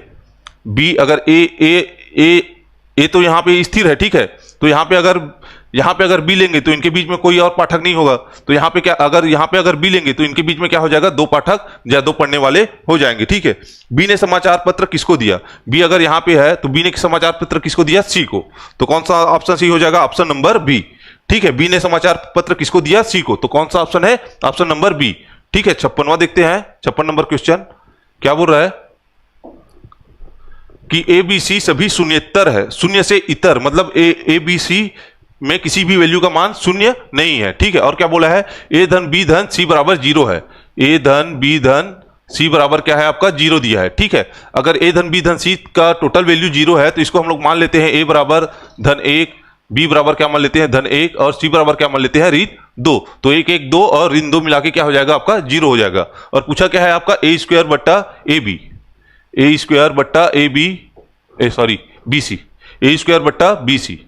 बी अगर ए तो यहां पे स्थिर है, ठीक है। तो यहां पे अगर बी लेंगे तो इनके बीच में कोई और पाठक नहीं होगा। तो यहां पे अगर बी लेंगे तो इनके बीच में क्या हो जाएगा, 2 पाठक या 2 पढ़ने वाले हो जाएंगे, ठीक है। बी ने समाचार पत्र किसको दिया, बी अगर यहां पे है तो बी ने समाचार पत्र किसको दिया, सी को। तो कौन सा ऑप्शन सी हो जाएगा, ऑप्शन नंबर बी, ठीक है। बी ने समाचार पत्र किसको दिया, सी को। तो कौन सा ऑप्शन है, ऑप्शन नंबर बी, ठीक है। 56वां देखते हैं, 56 नंबर क्वेश्चन क्या बोल रहा है कि ABC सभी शून्येतर है, शून्य से इतर, मतलब ABC में किसी भी वैल्यू का मान शून्य नहीं है, ठीक है। और क्या बोला है, ए धन बी धन सी बराबर 0 है। ए धन बी धन सी बराबर क्या है आपका 0 दिया है, ठीक है। अगर ए धन बी धन सी का टोटल वैल्यू 0 है तो इसको हम लोग मान लेते हैं ए बराबर धन 1, बी बराबर क्या मान लेते हैं धन 1 और सी बराबर क्या मान लेते हैं ऋण 2। तो 1 1 2 और ऋण 2 मिला के क्या हो जाएगा आपका 0 हो जाएगा। और पूछा क्या है आपका ए स्क्वायर बट्टा ए बी, ए स्क्वायर बट्टा A B, sorry B C, A square बट्टा बी सी,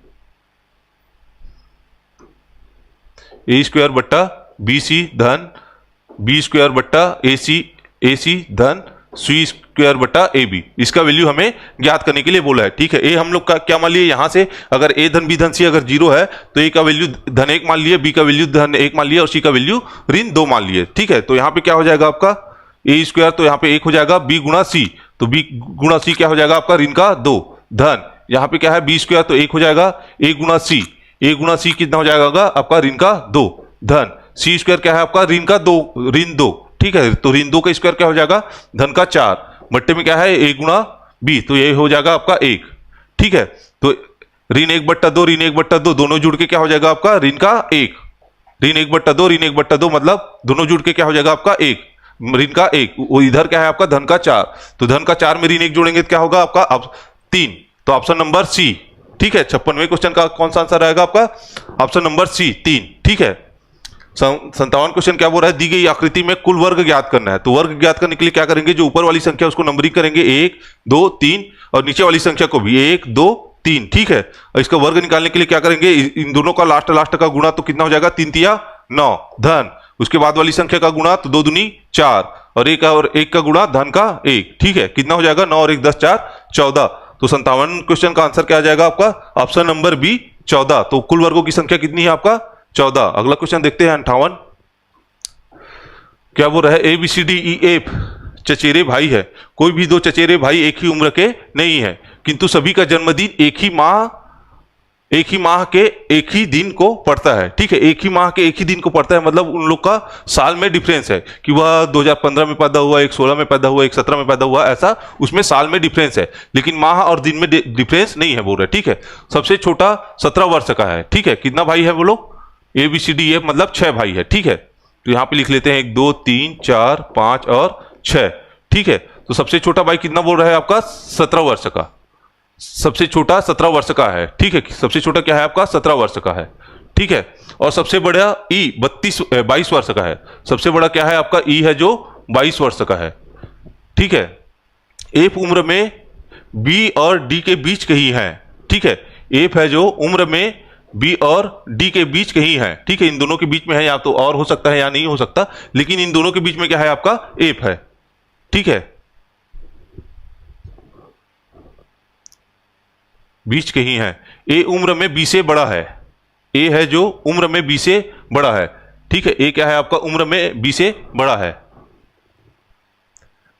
ए स्क्वायर बट्टा बी सी धन बी स्क्वायर बट्टा ए सी धन सी स्क्वायर बट्टा ए बी। इसका वैल्यू हमें ज्ञात करने के लिए बोला है, ठीक है। ए हम लोग का क्या मान लिए, यहां से अगर ए धन बी धन सी अगर 0 है तो ए का वैल्यू धन 1 मान लिए, बी का वैल्यू धन 1 मान लिया और सी का वैल्यू ऋण 2 मान लिए, ठीक है। तो यहां पे क्या हो जाएगा आपका ए स्क्वायर, तो यहां पे 1 हो जाएगा, बी गुणा सी, तो बी गुणा सी क्या हो जाएगा आपका ऋण का 2 धन, यहां पे क्या है बी स्क्वायर, तो 1 हो जाएगा, ए गुणा सी, ए गुणा सी कितना हो जाएगा आपका ऋण का 2 धन, सी स्क्वायर क्या है आपका ऋण का 2, ऋण 2, ठीक है। तो ऋण 2 का स्क्वायर क्या हो जाएगा धन का 4, बट्टे में क्या है ए गुणा बी, तो ये हो जाएगा आपका 1, ठीक है। तो ऋण 1 बट्टा 2 ऋण 1 बट्टा 2 दोनों जुड़ के क्या हो जाएगा आपका ऋण का 1, ऋण 1 बट्टा 2 ऋण 1 बट्टा 2 मतलब दोनों जुड़ के क्या हो जाएगा आपका 1, ऋण का 1, वो इधर क्या है आपका धन का 4, तो धन का 4 में ऋण 1 जोड़ेंगे तो क्या होगा आपका अब 3, तो ऑप्शन नंबर सी, ठीक है। 56वें क्वेश्चन का कौन सा आंसर रहेगा आपका, ऑप्शन नंबर सी 3, ठीक है। 57 क्वेश्चन क्या बोल रहा है, दी गई आकृति में कुल वर्ग ज्ञात करना है। तो वर्ग ज्ञात करने के लिए क्या करेंगे, जो ऊपर वाली संख्या उसको नंबरिंग करेंगे 1 2 3 और नीचे वाली संख्या को भी 1 2 3, ठीक है। और इसका वर्ग निकालने के लिए क्या करेंगे, इन दोनों का लास्ट का गुणा, तो कितना हो जाएगा 3 तिया 9 धन, उसके बाद वाली संख्या का गुणा तो 2 दूनी 4 और 1 का गुणा धन का 1, ठीक है। कितना हो जाएगा 9 और 1 10 4 14। तो 57 क्वेश्चन का आंसर क्या आ जाएगा आपका, ऑप्शन नंबर बी 14। तो कुल वर्गों की संख्या कितनी है आपका 14। अगला क्वेश्चन देखते हैं 58, क्या बोल रहा है, ABCDEF चचेरे भाई है, कोई भी 2 चचेरे भाई एक ही उम्र के नहीं है, किंतु सभी का जन्मदिन एक ही माह के एक ही दिन को पड़ता है, ठीक है। एक ही माह के एक ही दिन को पड़ता है, मतलब उन लोग का साल में डिफरेंस है कि वह 2015 में पैदा हुआ, एक 16 में पैदा हुआ, एक 17 में पैदा हुआ, ऐसा उसमें साल में डिफरेंस है, लेकिन माह और दिन में डिफरेंस नहीं है बोल रहे, ठीक है। सबसे छोटा 17 वर्ष का है, ठीक है। कितना भाई है वो लोग, ABCDEF मतलब 6 भाई है, ठीक है। तो यहां पे लिख लेते हैं 1 2 3 4 5 और 6, ठीक है। तो सबसे छोटा भाई कितना बोल रहा है आपका 17 वर्ष का, सबसे छोटा 17 वर्ष का है, ठीक है। सबसे छोटा क्या है आपका 17 वर्ष का है, ठीक है। और सबसे बड़ा ई 22 वर्ष का है। सबसे बड़ा क्या है आपका ई है जो 22 वर्ष का है, ठीक है। एफ उम्र में बी और डी के बीच कहीं है, ठीक है। एफ है जो उम्र में बी और डी के बीच कहीं है, ठीक है। इन दोनों के बीच में है, या तो और हो सकता है या नहीं हो सकता, लेकिन इन दोनों के बीच में क्या है आपका एफ है, ठीक है। बीच कहीं है। ए उम्र में बी से बड़ा है। ए है जो उम्र में बी से बड़ा है, ठीक है। ए क्या है आपका उम्र में बी से बड़ा है।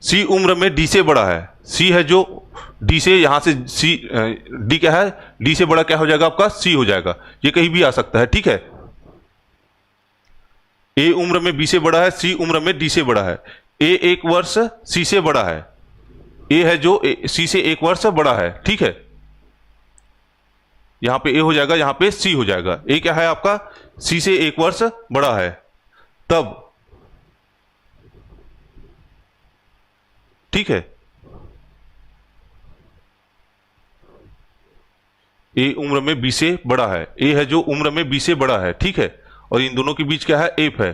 सी उम्र में डी से बड़ा है। सी है जो डी से, यहां से सी, डी क्या है, डी से बड़ा क्या हो जाएगा आपका सी हो जाएगा। ये कहीं भी आ सकता है, ठीक है। ए उम्र में बी से बड़ा है, सी उम्र में डी से बड़ा है। ए 1 वर्ष सी से बड़ा है। ए है जो सी से 1 वर्ष बड़ा है, ठीक है। यहां पे ए हो जाएगा, यहां पे सी हो जाएगा। ए क्या है आपका सी से 1 वर्ष बड़ा है। तब ठीक है, ए उम्र में बी से बड़ा है। ए है जो उम्र में बी से बड़ा है, ठीक है। और इन दोनों के बीच क्या है एफ है।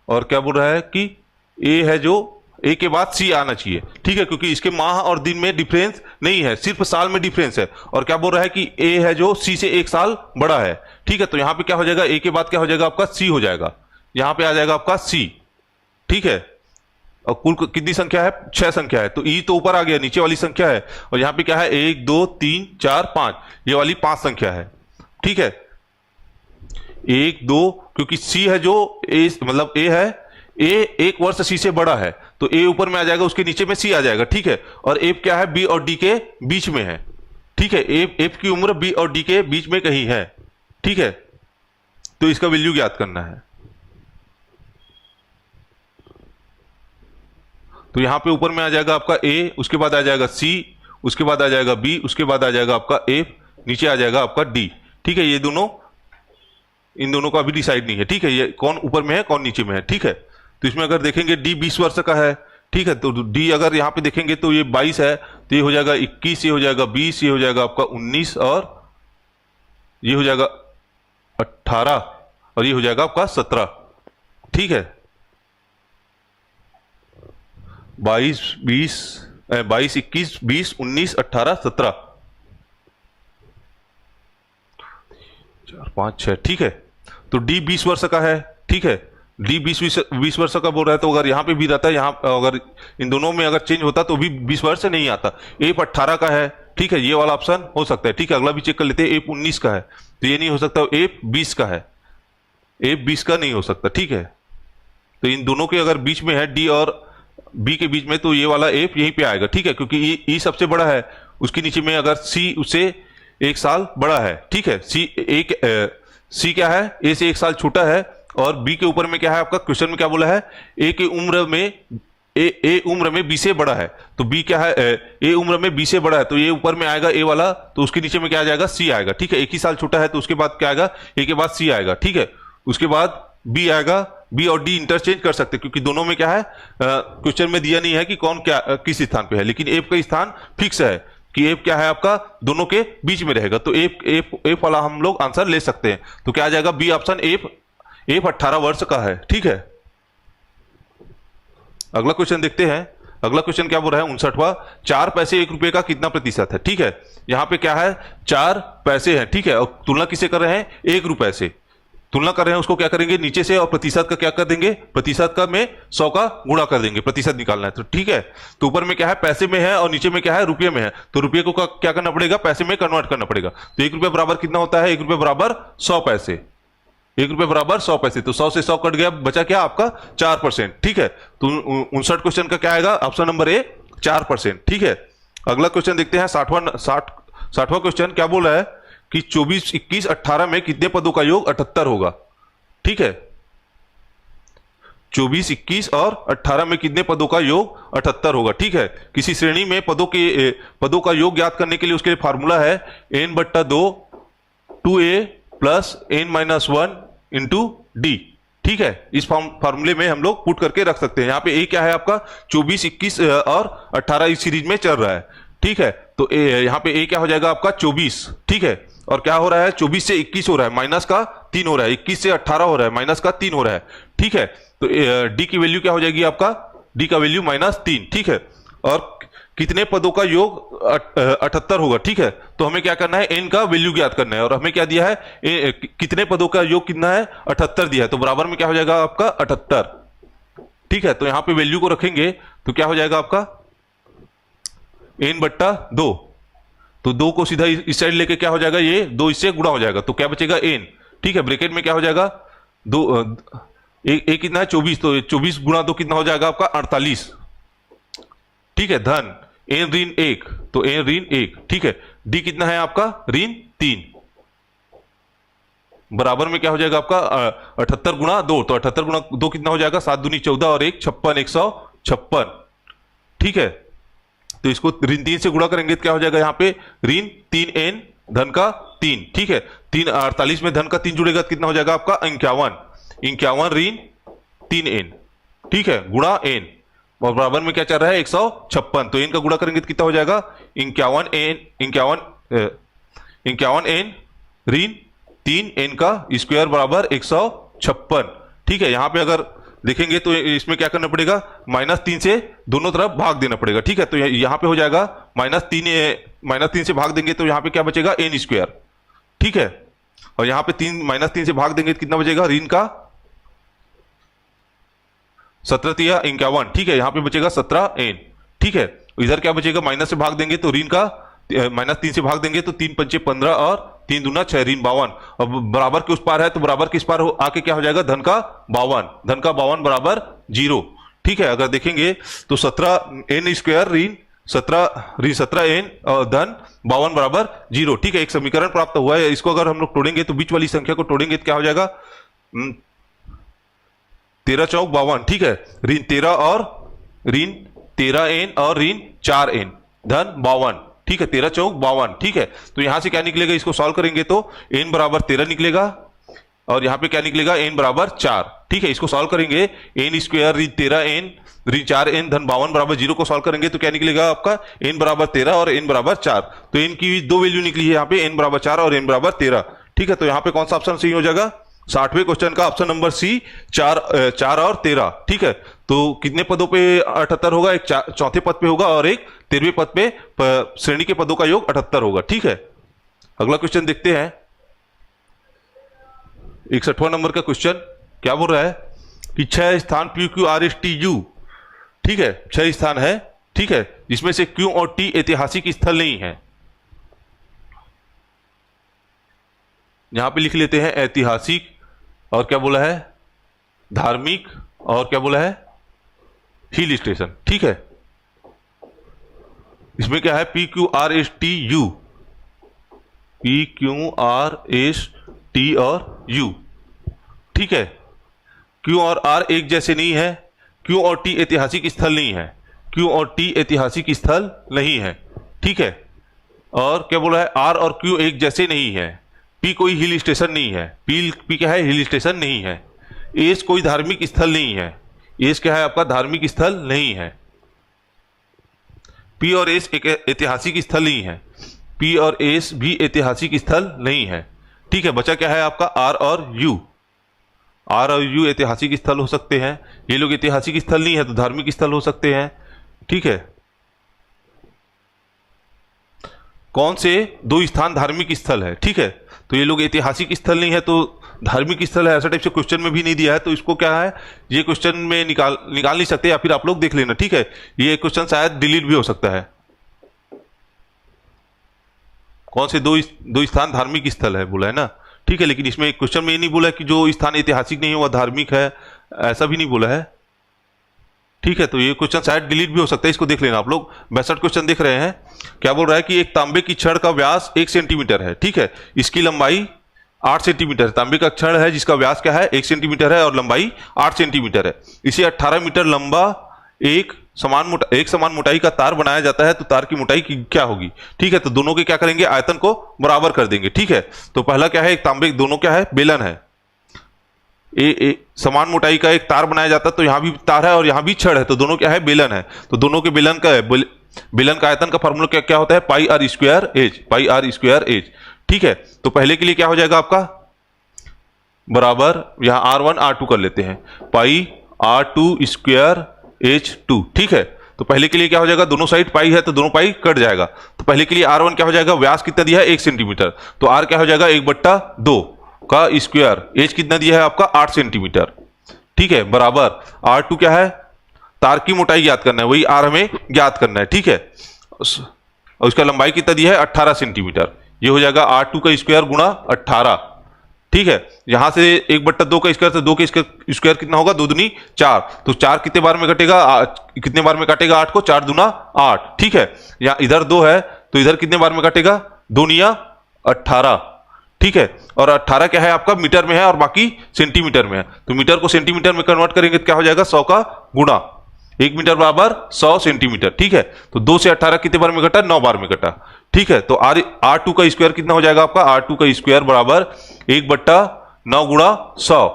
और क्या बोल रहा है कि ए है जो ए के बाद सी आना चाहिए, ठीक है, क्योंकि इसके माह और दिन में डिफरेंस नहीं है, सिर्फ साल में डिफरेंस है। और क्या बोल रहा है कि ए है जो सी से 1 साल बड़ा है, ठीक है। तो यहां पे क्या हो जाएगा, ए के बाद क्या हो जाएगा आपका सी हो जाएगा। यहां पे आ जाएगा आपका सी, ठीक है। और कुल कितनी संख्या है, 6 संख्या है। तो ई तो ऊपर आ गया, नीचे वाली संख्या है। और यहां पे क्या है 1 2 3 4 5, ये वाली 5 संख्या है, ठीक है। 1 2, क्योंकि सी है जो ए, मतलब ए है, ए 1 वर्ष सी से बड़ा है, तो ए ऊपर में आ जाएगा, उसके नीचे में सी आ जाएगा, ठीक है। और एफ क्या है, बी और डी के बीच में है, ठीक है। एफ की उम्र बी और डी के बीच में कहीं है, ठीक है। तो इसका वैल्यू ज्ञात करना है। तो यहां पे ऊपर में आ जाएगा आपका ए, उसके बाद आ जाएगा सी, उसके बाद आ जाएगा बी, उसके बाद आ जाएगा आपका एफ, नीचे आ जाएगा आपका डी, ठीक है। ये दोनों, इन दोनों का अभी डिसाइड नहीं है, ठीक है। ये कौन ऊपर में है कौन नीचे में है, ठीक है। तो इसमें अगर देखेंगे डी 20 वर्ष का है, ठीक है। तो डी अगर यहां पे देखेंगे तो ये 22 है, तो ये हो जाएगा 21, ये हो जाएगा 20, ये हो जाएगा आपका 19, और ये हो जाएगा 18, और ये हो जाएगा आपका 17, ठीक है। 22 21 20 19 18 17, 4 5 6, ठीक है। तो डी 20 वर्ष का है, ठीक है। डी 20 वर्ष का बोल रहा है, तो अगर यहाँ पे भी रहता है, यहाँ अगर इन दोनों में अगर चेंज होता तो भी 20 वर्ष नहीं आता। एफ 18 का है, ठीक है, ये वाला ऑप्शन हो सकता है, ठीक है। अगला भी चेक कर लेते हैं। एफ 19 का है, तो ये नहीं हो सकता। एफ 20 का है, एफ 20 का नहीं हो सकता, ठीक है। तो इन दोनों के अगर बीच में है, डी और बी के बीच में, तो ये वाला एफ यहीं पे आएगा, ठीक है, क्योंकि ई सबसे बड़ा है। उसके नीचे में अगर सी उससे 1 साल बड़ा है, ठीक है। सी क्या है, ए से 1 साल छोटा है। और बी के ऊपर में क्या है आपका, क्वेश्चन में क्या बोला है, ए की उम्र में ए उम्र में बी से बड़ा है, तो बी क्या है, ए उम्र में बी से बड़ा है, तो ये ऊपर में आएगा ए वाला, तो उसके नीचे में क्या आ जाएगा सी आएगा, ठीक है। 1 ही साल छोटा है, तो उसके बाद क्या आएगा, ए के बाद सी आएगा, ठीक है। उसके बाद बी आएगा। बी और डी इंटरचेंज कर सकते हैं, क्योंकि दोनों में क्या है, क्वेश्चन में दिया नहीं है कि कौन क्या किस स्थान पे है, लेकिन एफ का स्थान फिक्स है कि एफ क्या है आपका दोनों के बीच में रहेगा। तो एफ वाला हम लोग आंसर ले सकते हैं। तो क्या आ जाएगा, बी ऑप्शन, एफ 18 वर्ष का है, ठीक है। अगला क्वेश्चन देखते हैं। अगला क्वेश्चन क्या बोल रहा है, 59वां। 4 पैसे 1 रुपए का कितना प्रतिशत है, ठीक है। यहां पे क्या है, 4 पैसे हैं, ठीक है। और तुलना किसे कर रहे हैं, 1 रुपए से तुलना कर रहे हैं। उसको क्या करेंगे, नीचे से, और प्रतिशत का क्या कर देंगे, प्रतिशत का में 100 का गुणा कर देंगे, प्रतिशत निकालना है, तो ठीक है। तो ऊपर में क्या है, पैसे में है, और नीचे में क्या है, रुपये में है। तो रुपये को क्या करना पड़ेगा, पैसे में कन्वर्ट करना पड़ेगा। तो 1 रुपये बराबर कितना होता है, 1 रुपये बराबर 100 पैसे। 1 रुपये बराबर 100 पैसे। तो 100 से 100 कट गया, बचा क्या आपका 4%, ठीक है। तो 59 क्वेश्चन का क्या आएगा, ऑप्शन नंबर ए 4%, ठीक है। अगला क्वेश्चन देखते हैं। 60वां क्वेश्चन क्या बोल रहा है कि 24 21 18 में कितने पदों का योग 78 होगा, ठीक है। 24 21 और 18 में कितने पदों का योग 78 होगा, ठीक है। किसी श्रेणी में पदों का योग ज्ञात करने के लिए उसके लिए फार्मूला है n/2 2a plus n-1 into D, ठीक है। इस फार्मूले में हम लोग पुट करके रख सकते हैं। यहाँ पे ए क्या है आपका 24 21 और 18 इस सीरीज में चल रहा है, ठीक है। तो यहाँ पे ए क्या हो जाएगा आपका 24, ठीक है। और क्या हो रहा है 24 से 21 हो रहा है, माइनस का 3 हो रहा है, 21 से 18 हो रहा है, माइनस का 3 हो रहा है। ठीक है, तो डी की वैल्यू क्या हो जाएगी आपका, डी का वैल्यू -3। ठीक है, और कितने पदों का योग 78 होगा। ठीक है, तो हमें क्या करना है, एन का वैल्यू ज्ञात करना है, और हमें क्या दिया है, कितने पदों का योग कितना है, 78 दिया है, तो बराबर में क्या हो जाएगा आपका 78। ठीक है, तो यहां पे वैल्यू को रखेंगे तो क्या हो जाएगा आपका n/2, तो 2 को सीधा इस साइड लेके क्या हो जाएगा, ये 2 इससे गुणा हो जाएगा, तो क्या बचेगा n। ठीक है, ब्रैकेट में क्या हो जाएगा, दो एक कितना है 24, तो 24 गुणा 2 कितना हो जाएगा आपका 48। ठीक है, धन n ऋण 1, तो n ऋण 1। ठीक है, d कितना है आपका ऋण 3, बराबर में क्या हो जाएगा आपका 78 गुणा 2, तो 78 गुणा 2 कितना हो जाएगा, 7 दूनी 14 और 1 56, 156। ठीक है, तो इसको ऋण 3 से गुणा करेंगे तो क्या हो जाएगा, यहाँ पे ऋण 3n धन का 3। ठीक है, 48 में धन का 3 जुड़ेगा तो कितना हो जाएगा आपका 51, 51 ऋण 3n। ठीक है, गुणा n, और बराबर में क्या चल रहा है 156, तो n का गुणा करेंगे तो कितना हो जाएगा 51n ऋण 3n का स्क्वायर बराबर 156। ठीक है, यहां पे अगर देखेंगे तो इसमें क्या करना पड़ेगा, -3 से दोनों तरफ भाग देना पड़ेगा। ठीक है, तो यहां पे हो जाएगा -3 से भाग देंगे तो यहां पे क्या बचेगा n²। ठीक है, और यहां पे -3 से भाग देंगे तो कितना बचेगा, ऋण का 17 या 51। ठीक है, यहां पे बचेगा 17n। ठीक है, इधर क्या बचेगा, माइनस से भाग देंगे तो ऋण का -3 से भाग देंगे तो 3 पंचे 15 और 3 दूना 6, ऋण 52, और बराबर के उस पार है तो बराबर के इस पार आके क्या हो जाएगा, धन का 52, धन का 52 बराबर 0। ठीक है, अगर देखेंगे तो 17n² ऋण 17n और धन 52 बराबर 0। ठीक है, एक समीकरण प्राप्त हुआ है। इसको अगर हम लोग तोड़ेंगे तो बीच वाली संख्या को तोड़ेंगे तो क्या हो जाएगा, 13 चौक 52। ठीक है, ऋण 13 और ऋण 13n और ऋण 4n धन 52। ठीक है, 13 चौक 52। ठीक है, तो यहां से क्या निकलेगा, इसको सॉल्व करेंगे तो n बराबर 13 निकलेगा, और यहां पे क्या निकलेगा, n बराबर 4। ठीक है, इसको सॉल्व करेंगे n² ऋण 13n ऋण 4n धन 52 बराबर 0 को सॉल्व करेंगे तो क्या निकलेगा आपका n बराबर 13 और n बराबर 4। तो n की दो वैल्यू निकली है यहाँ पे, n बराबर 4 और n बराबर 13। ठीक है, तो यहाँ पे कौन सा ऑप्शन सही हो जाएगा, 60वें क्वेश्चन का ऑप्शन नंबर सी, 4 और 13। ठीक है, तो कितने पदों पे 78 होगा, एक चौथे पद पे होगा और एक 13वें पद पे श्रेणी के पदों का योग 78 होगा। ठीक है, अगला क्वेश्चन देखते हैं। 61वां नंबर का क्वेश्चन क्या बोल रहा है कि 6 स्थान P Q R S T U। ठीक है, 6 स्थान है। ठीक है, जिसमें से Q और T ऐतिहासिक स्थल नहीं है। यहां पे लिख लेते हैं ऐतिहासिक, और क्या बोला है धार्मिक, और क्या बोला है हिल स्टेशन। ठीक है, इसमें क्या है P Q R S T U, P Q R S T और U। ठीक है, Q और R एक जैसे नहीं है, Q और T ऐतिहासिक स्थल नहीं है, Q और T ऐतिहासिक स्थल नहीं है। ठीक है, और क्या बोला है R और Q एक जैसे नहीं है, P कोई हिल स्टेशन नहीं है, P क्या है हिल स्टेशन नहीं है, एस कोई धार्मिक स्थल नहीं है, एस क्या है आपका धार्मिक स्थल नहीं है, P और एस एक ऐतिहासिक स्थल नहीं है, P और एस भी ऐतिहासिक स्थल नहीं है। ठीक है, बचा क्या है आपका R और U। R और U ऐतिहासिक स्थल हो सकते हैं, ये लोग ऐतिहासिक स्थल नहीं है तो धार्मिक स्थल हो सकते हैं। ठीक है, कौन से 2 स्थान धार्मिक स्थल है। ठीक है, तो ये लोग ऐतिहासिक स्थल नहीं है तो धार्मिक स्थल है, ऐसा टाइप से क्वेश्चन में भी नहीं दिया है, तो इसको क्या है ये क्वेश्चन में निकाल नहीं सकते, या फिर आप लोग देख लेना। ठीक है, ये क्वेश्चन शायद डिलीट भी हो सकता है। कौन से दो स्थान धार्मिक स्थल है बोला है ना। ठीक है, लेकिन इसमें क्वेश्चन में ये नहीं बोला है कि जो स्थान ऐतिहासिक नहीं है वह धार्मिक है, ऐसा भी नहीं बोला है। ठीक है, तो ये क्वेश्चन शायद डिलीट भी हो सकता है, इसको देख लेना आप लोग। 62 क्वेश्चन देख रहे हैं, क्या बोल रहा है कि एक तांबे की छड़ का व्यास 1 सेंटीमीटर है। ठीक है, इसकी लंबाई 8 सेंटीमीटर है। तांबे का छड़ है जिसका व्यास क्या है 1 सेंटीमीटर है और लंबाई 8 सेंटीमीटर है। इसे 18 मीटर लंबा एक समान मोटाई का तार बनाया जाता है, तो तार की मोटाई क्या होगी। ठीक है, तो दोनों के क्या करेंगे, आयतन को बराबर कर देंगे। ठीक है, तो पहला क्या है, एक तांबे दोनों क्या है बेलन है, समान मोटाई का एक तार बनाया जाता है, तो यहां भी तार है और यहां भी छड़ है, तो दोनों क्या है बेलन है, तो दोनों के बेलन का आयतन का फॉर्मूला क्या होता है पाई आर स्क्वायर एच। ठीक है, तो पहले के लिए क्या हो जाएगा आपका बराबर, यहां R1 R2 कर लेते हैं, पाई R2 स्क्वायर H2। ठीक है, तो पहले के लिए क्या हो जाएगा, दोनों साइड पाई है तो दोनों पाई कट जाएगा। तो पहले के लिए R1 क्या हो जाएगा, व्यास कितना दिया है 1 सेंटीमीटर, तो R क्या हो जाएगा 1/2 का स्क्वायर, H कितना दिया है आपका 8 सेंटीमीटर। ठीक है, बराबर R2 क्या है, तार की मोटाई ज्ञात करना है, वही R हमें ज्ञात करना है। ठीक है, और उसका लंबाई कितना दिया है 18 सेंटीमीटर, ये हो जाएगा R2 का स्क्वायर गुणा 18। ठीक है, यहां से 1/2 का स्क्वायर, तो 2 का स्क्वायर कितना होगा, 2 दूनी 4, तो 4 कितने बार में कटेगा, कितने बार में काटेगा 8 को, 4 दूना 8। ठीक है, यहाँ इधर 2 है तो इधर कितने बार में काटेगा, 2 निया 18। ठीक है, और 18 क्या है आपका मीटर में है और बाकी सेंटीमीटर में है, तो मीटर को सेंटीमीटर में कन्वर्ट करेंगे तो क्या हो जाएगा 100 का गुणा, 1 मीटर बराबर 100 सेंटीमीटर। ठीक है, तो 2 से 18 कितने बार में कटा, 9 बार में कटा। ठीक है, तो R2 का स्क्वायर कितना हो जाएगा आपका, R2 का स्क्वायर बराबर 1/9 गुणा 100।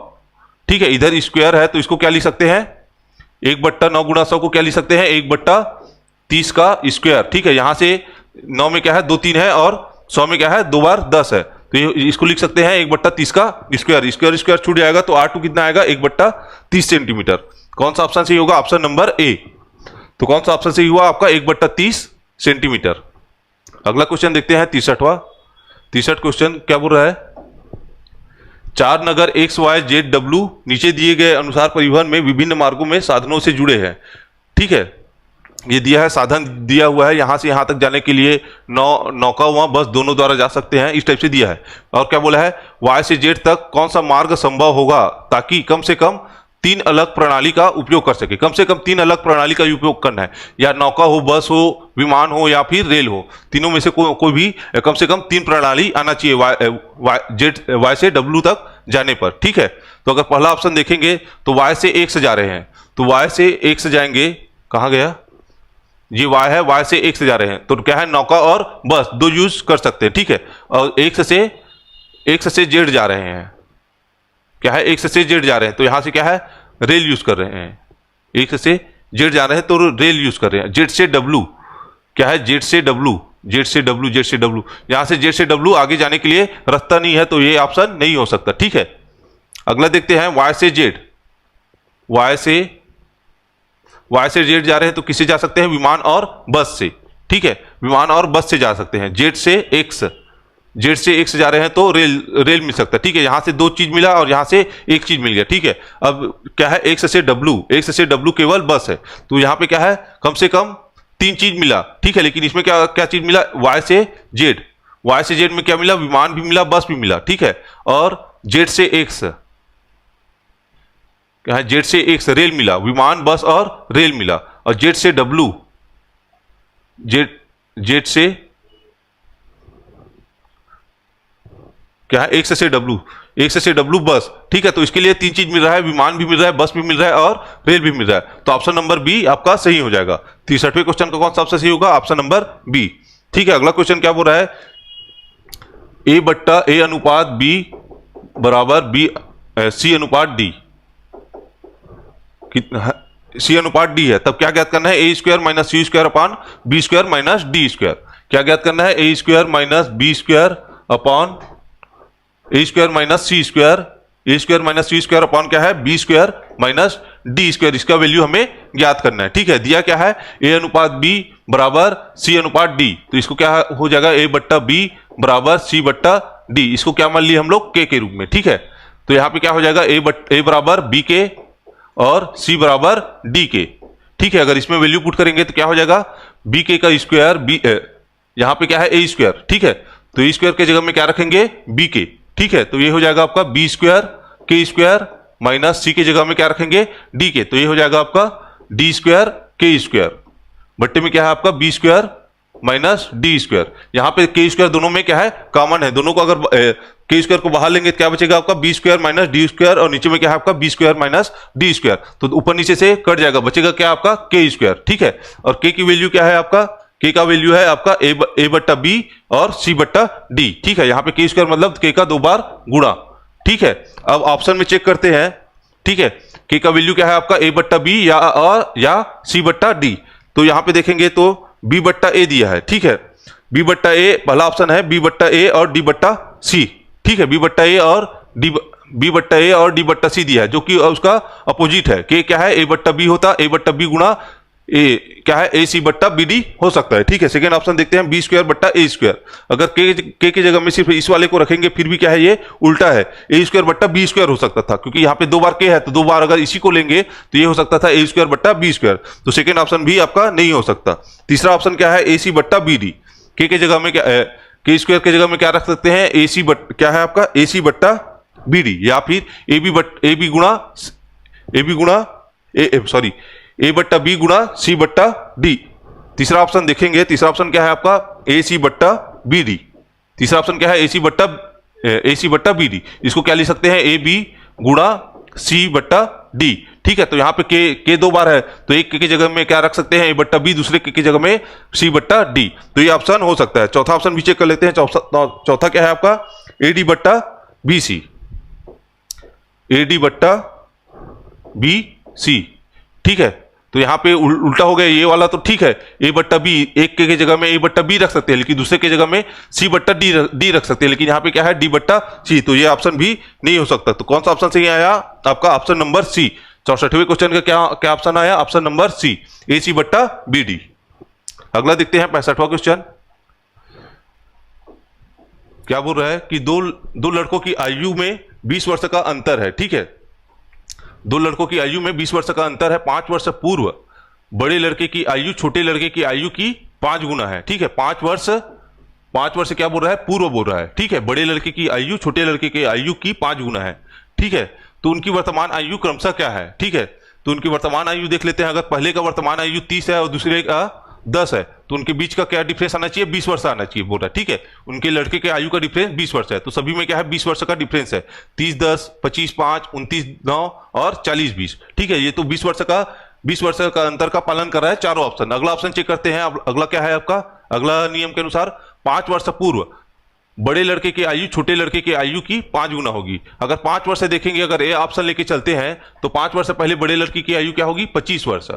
ठीक है, इधर स्क्वायर है तो इसको क्या लिख सकते हैं, 1/9 गुणा 100 को क्या लिख सकते हैं, 1/30 का स्क्वायर। ठीक है, यहां से 9 में क्या है 2 3 है और 100 में क्या है 2 बार 10 है, तो इसको लिख सकते हैं 1/30 का स्क्वायर, स्क्वायर स्क्वायर छूट जाएगा तो R2 कितना आएगा 1/30 सेंटीमीटर। कौन सा ऑप्शन सही होगा, ऑप्शन नंबर ए। तो कौन सा ऑप्शन सही हुआ आपका 1/30 सेंटीमीटर। अगला क्वेश्चन देखते हैं 63वां। 63 क्वेश्चन क्या बोल रहा है, 4 नगर एक्स वाई जेड डब्ल्यू नीचे दिए गए अनुसार परिवहन में विभिन्न मार्गों में साधनों से जुड़े हैं। ठीक है, ये दिया है, साधन दिया हुआ है, यहां से यहां तक जाने के लिए नौका हुआ बस दोनों द्वारा जा सकते हैं, इस टाइप से दिया है। और क्या बोला है, वाई से जेड तक कौन सा मार्ग संभव होगा ताकि कम से कम 3 अलग प्रणाली का उपयोग कर सके, कम से कम 3 अलग प्रणाली का उपयोग करना है, या नौका हो, बस हो, विमान हो या फिर रेल हो, तीनों में से कोई भी कम से कम 3 प्रणाली आना चाहिए वाई से डब्ल्यू तक जाने पर। ठीक है, तो अगर पहला ऑप्शन देखेंगे तो वाई से एक से जा रहे हैं, तो वाई से एक से जाएंगे, कहां गया ये वाई है, वाई से एक से जा रहे हैं तो क्या है नौका और बस 2 यूज कर सकते हैं। ठीक है, और एक से जेड जा रहे हैं, क्या है एक से जेड जा रहे हैं तो यहां से क्या है रेल यूज कर रहे हैं, एक से जेड जा रहे हैं तो रेल यूज कर रहे हैं। जेड से डब्ल्यू क्या है, जेड से डब्ल्यू, यहां से जेड से डब्ल्यू आगे जाने के लिए रास्ता नहीं है तो ये ऑप्शन नहीं हो सकता। ठीक है, अगला देखते हैं वाई से जेड, वाई से जेड जा रहे हैं तो किससे जा सकते हैं, विमान और बस से। ठीक है, विमान और बस से जा सकते हैं। जेड से एक्स जा रहे हैं तो रेल मिल सकता है। ठीक है, यहां से 2 चीज मिला और यहां से 1 चीज मिल गया। ठीक है, अब क्या है एक्स से डब्ल्यू केवल बस है, तो यहां पे क्या है कम से कम 3 चीज मिला। ठीक है, लेकिन इसमें क्या चीज मिला, वाई से जेड में क्या मिला, विमान भी मिला, बस भी मिला। ठीक है, और जेड से एक्स क्या है, जेड से एक्स रेल मिला, विमान बस और रेल मिला। और जेड से डब्ल्यू, जेड से क्या है एक्स से डब्ल्यू बस। ठीक है, तो इसके लिए 3 चीज मिल रहा है, विमान भी मिल रहा है, बस भी मिल रहा है और रेल भी मिल रहा है, तो ऑप्शन नंबर बी आपका सही हो जाएगा। 63वें क्वेश्चन का कौन सा ऑप्शन सही होगा, ऑप्शन नंबर बी। ठीक है, अगला क्वेश्चन क्या बोल रहा है, A अनुपात B बराबर C अनुपात D, C अनुपात D है, तब क्या ज्ञात करना है, A² minus C² upon B² minus D²। क्या ज्ञात करना है, A² minus B² upon A² minus C² upon क्या है B² माइनस D², इसका वैल्यू हमें ज्ञात करना है। ठीक है, दिया क्या है A अनुपात B बराबर C अनुपात D, तो इसको क्या हो जाएगा A/B बराबर C/D, इसको क्या मान लिया हम लोग K के रूप में। ठीक है, तो यहां पे क्या हो जाएगा A बराबर BK और C बराबर DK। ठीक है, अगर इसमें वैल्यू पुट करेंगे तो क्या हो जाएगा BK का स्क्वायर, यहां पे क्या है A²। ठीक है, तो A² के जगह में क्या रखेंगे BK। ठीक है, तो ये हो जाएगा आपका B² K² माइनस C के जगह में क्या रखेंगे DK, तो ये हो जाएगा आपका D² K², बट्टे में क्या है आपका B² माइनस D²। यहां पे K² दोनों में क्या है कॉमन है, दोनों को अगर K² को बाहर लेंगे तो क्या बचेगा आपका B² माइनस D², और नीचे में क्या है आपका B² माइनस D², तो ऊपर नीचे से कट जाएगा, बचेगा क्या आपका K²। ठीक है, और K की वैल्यू क्या है आपका, K का वैल्यू है आपका A/B और C/D। ठीक है, यहाँ पे K² मतलब K का 2 बार गुणा। ठीक है, अब ऑप्शन में चेक करते हैं। ठीक है, K का वैल्यू क्या है आपका A/B या C/D, तो यहाँ पे देखेंगे तो B/A दिया है। ठीक है, बी बट्टा ए, पहला ऑप्शन है बी बट्टा ए और डी बट्टा सी। ठीक है, बी बट्टा ए और डी बट्टा सी दिया है, जो कि उसका अपोजिट है। के क्या है, ए बट्टा बी होता, ए बट्टा बी गुणा ए क्या है, ए सी बट्टा बी डी हो सकता है। ठीक है, सेकेंड ऑप्शन देखते हैं, बी स्क्वायर बट्टा ए स्क्वायर। अगर के की जगह में सिर्फ इस वाले को रखेंगे फिर भी क्या है, ये उल्टा है, ए स्क्वायर बट्टा बी स्क्वायर हो सकता था, क्योंकि यहाँ पे 2 बार के है तो 2 बार अगर इसी को लेंगे तो ये हो सकता था ए स्क्वायर बट्टा बी स्क्वायर। तो सेकेंड ऑप्शन भी आपका नहीं हो सकता। तीसरा ऑप्शन क्या है, ए सी बट्टा बी डी। के जगह में क्या, के स्क्वायर के जगह में क्या रख सकते हैं, ए सी बट क्या है आपका, ए सी बट्टा बी डी, या फिर ए बी गुणा ए बट्टा बी गुणा सी बट्टा डी। तीसरा ऑप्शन देखेंगे, तीसरा ऑप्शन क्या है आपका, ए सी बट्टा बी डी। तीसरा ऑप्शन क्या है, ए सी बट्टा बी डी। इसको क्या लिख सकते हैं, ए बी गुणा सी बट्टा डी। ठीक है, तो यहाँ पे के 2 बार है तो एक के जगह में क्या रख सकते हैं, ए बट्टा बी, दूसरे के जगह में सी बट्टा डी। तो ये ऑप्शन हो सकता है। चौथा ऑप्शन भी चेक कर लेते हैं। चौथा क्या है आपका, ए डी बट्टा बी सी, ए डी बट्टा बी सी। ठीक है, तो यहां पे उल्टा हो गया ये वाला, तो ठीक है, ए बट्टा बी, एक के जगह में ए बट्टा बी रख सकते हैं, लेकिन दूसरे के जगह में सी बट्टा डी रख सकते हैं, लेकिन यहाँ पे क्या है, डी बट्टा सी। तो ये ऑप्शन भी नहीं हो सकता। तो कौन सा ऑप्शन सही आया आपका, ऑप्शन नंबर सी। 64वें क्वेश्चन का क्या ऑप्शन आया, ऑप्शन नंबर सी, ए सी बट्टा बी डी। अगला देखते हैं 65वां क्वेश्चन। क्या बोल रहा है कि दो लड़कों की आयु में 20 वर्ष का अंतर है। ठीक है, 2 लड़कों की आयु में 20 वर्ष का अंतर है। 5 वर्ष पूर्व बड़े लड़के की आयु छोटे लड़के की आयु की 5 गुना है। ठीक है, 5 वर्ष क्या बोल रहा है, पूर्व बोल रहा है। ठीक है, बड़े लड़के की आयु छोटे लड़के की आयु की 5 गुना है। ठीक है, तो उनकी वर्तमान आयु क्रमशः क्या है। ठीक है, तो उनकी वर्तमान आयु देख लेते हैं। अगर पहले का वर्तमान आयु 30 है और दूसरे का 10 है, तो उनके बीच का क्या डिफरेंस आना चाहिए, 20 वर्ष आना चाहिए बोल रहा है। ठीक है, उनके लड़के के आयु का डिफरेंस 20 वर्ष है, तो सभी में क्या है, 20 वर्ष का डिफरेंस है। 30 10, 25 5, 29 9 और 40 20। ठीक है, ये तो 20 वर्ष का अंतर का पालन कर रहा है चारों ऑप्शन। अगला ऑप्शन चेक करते हैं। अगला क्या है आपका, अगला नियम के अनुसार 5 वर्ष पूर्व बड़े लड़के की आयु छोटे लड़के की आयु की 5 गुना होगी। अगर 5 वर्ष से देखेंगे, अगर ये ऑप्शन लेके चलते हैं तो 5 वर्ष पहले बड़े लड़के की आयु क्या होगी, 25 वर्ष।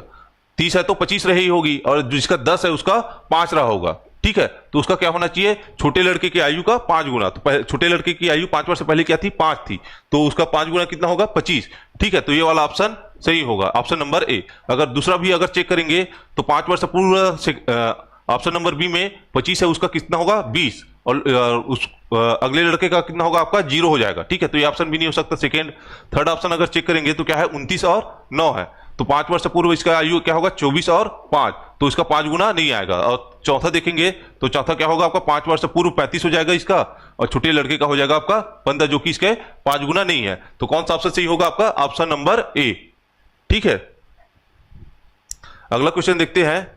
30 है तो 25 रही होगी, और जिसका 10 है उसका 5 रहा होगा। ठीक है, तो उसका क्या होना चाहिए, छोटे लड़के की आयु का 5 गुना। तो छोटे लड़के की आयु 5 वर्ष पहले क्या थी, 5 थी, तो उसका 5 गुना कितना होगा, 25। ठीक है, तो ये वाला ऑप्शन सही होगा, ऑप्शन नंबर ए। अगर दूसरा भी अगर चेक करेंगे तो 5 वर्ष पूर्व से ऑप्शन नंबर बी में 25 है, उसका कितना होगा, 20, और उस अगले लड़के का कितना होगा आपका, 0 हो जाएगा। ठीक है, तो ये ऑप्शन भी नहीं हो सकता। सेकेंड थर्ड ऑप्शन अगर चेक करेंगे तो क्या है, 29 और 9 है, तो 5 वर्ष पूर्व इसका आयु क्या होगा, 24 और 5, तो इसका 5 गुना नहीं आएगा। और चौथा देखेंगे तो चौथा क्या होगा आपका, 5 वर्ष पूर्व 35 हो जाएगा इसका, और छोटे लड़के का हो जाएगा आपका 15, जो कि इसके 5 गुना नहीं है। तो कौन सा ऑप्शन सही होगा आपका, ऑप्शन नंबर ए। ठीक है, अगला क्वेश्चन देखते हैं।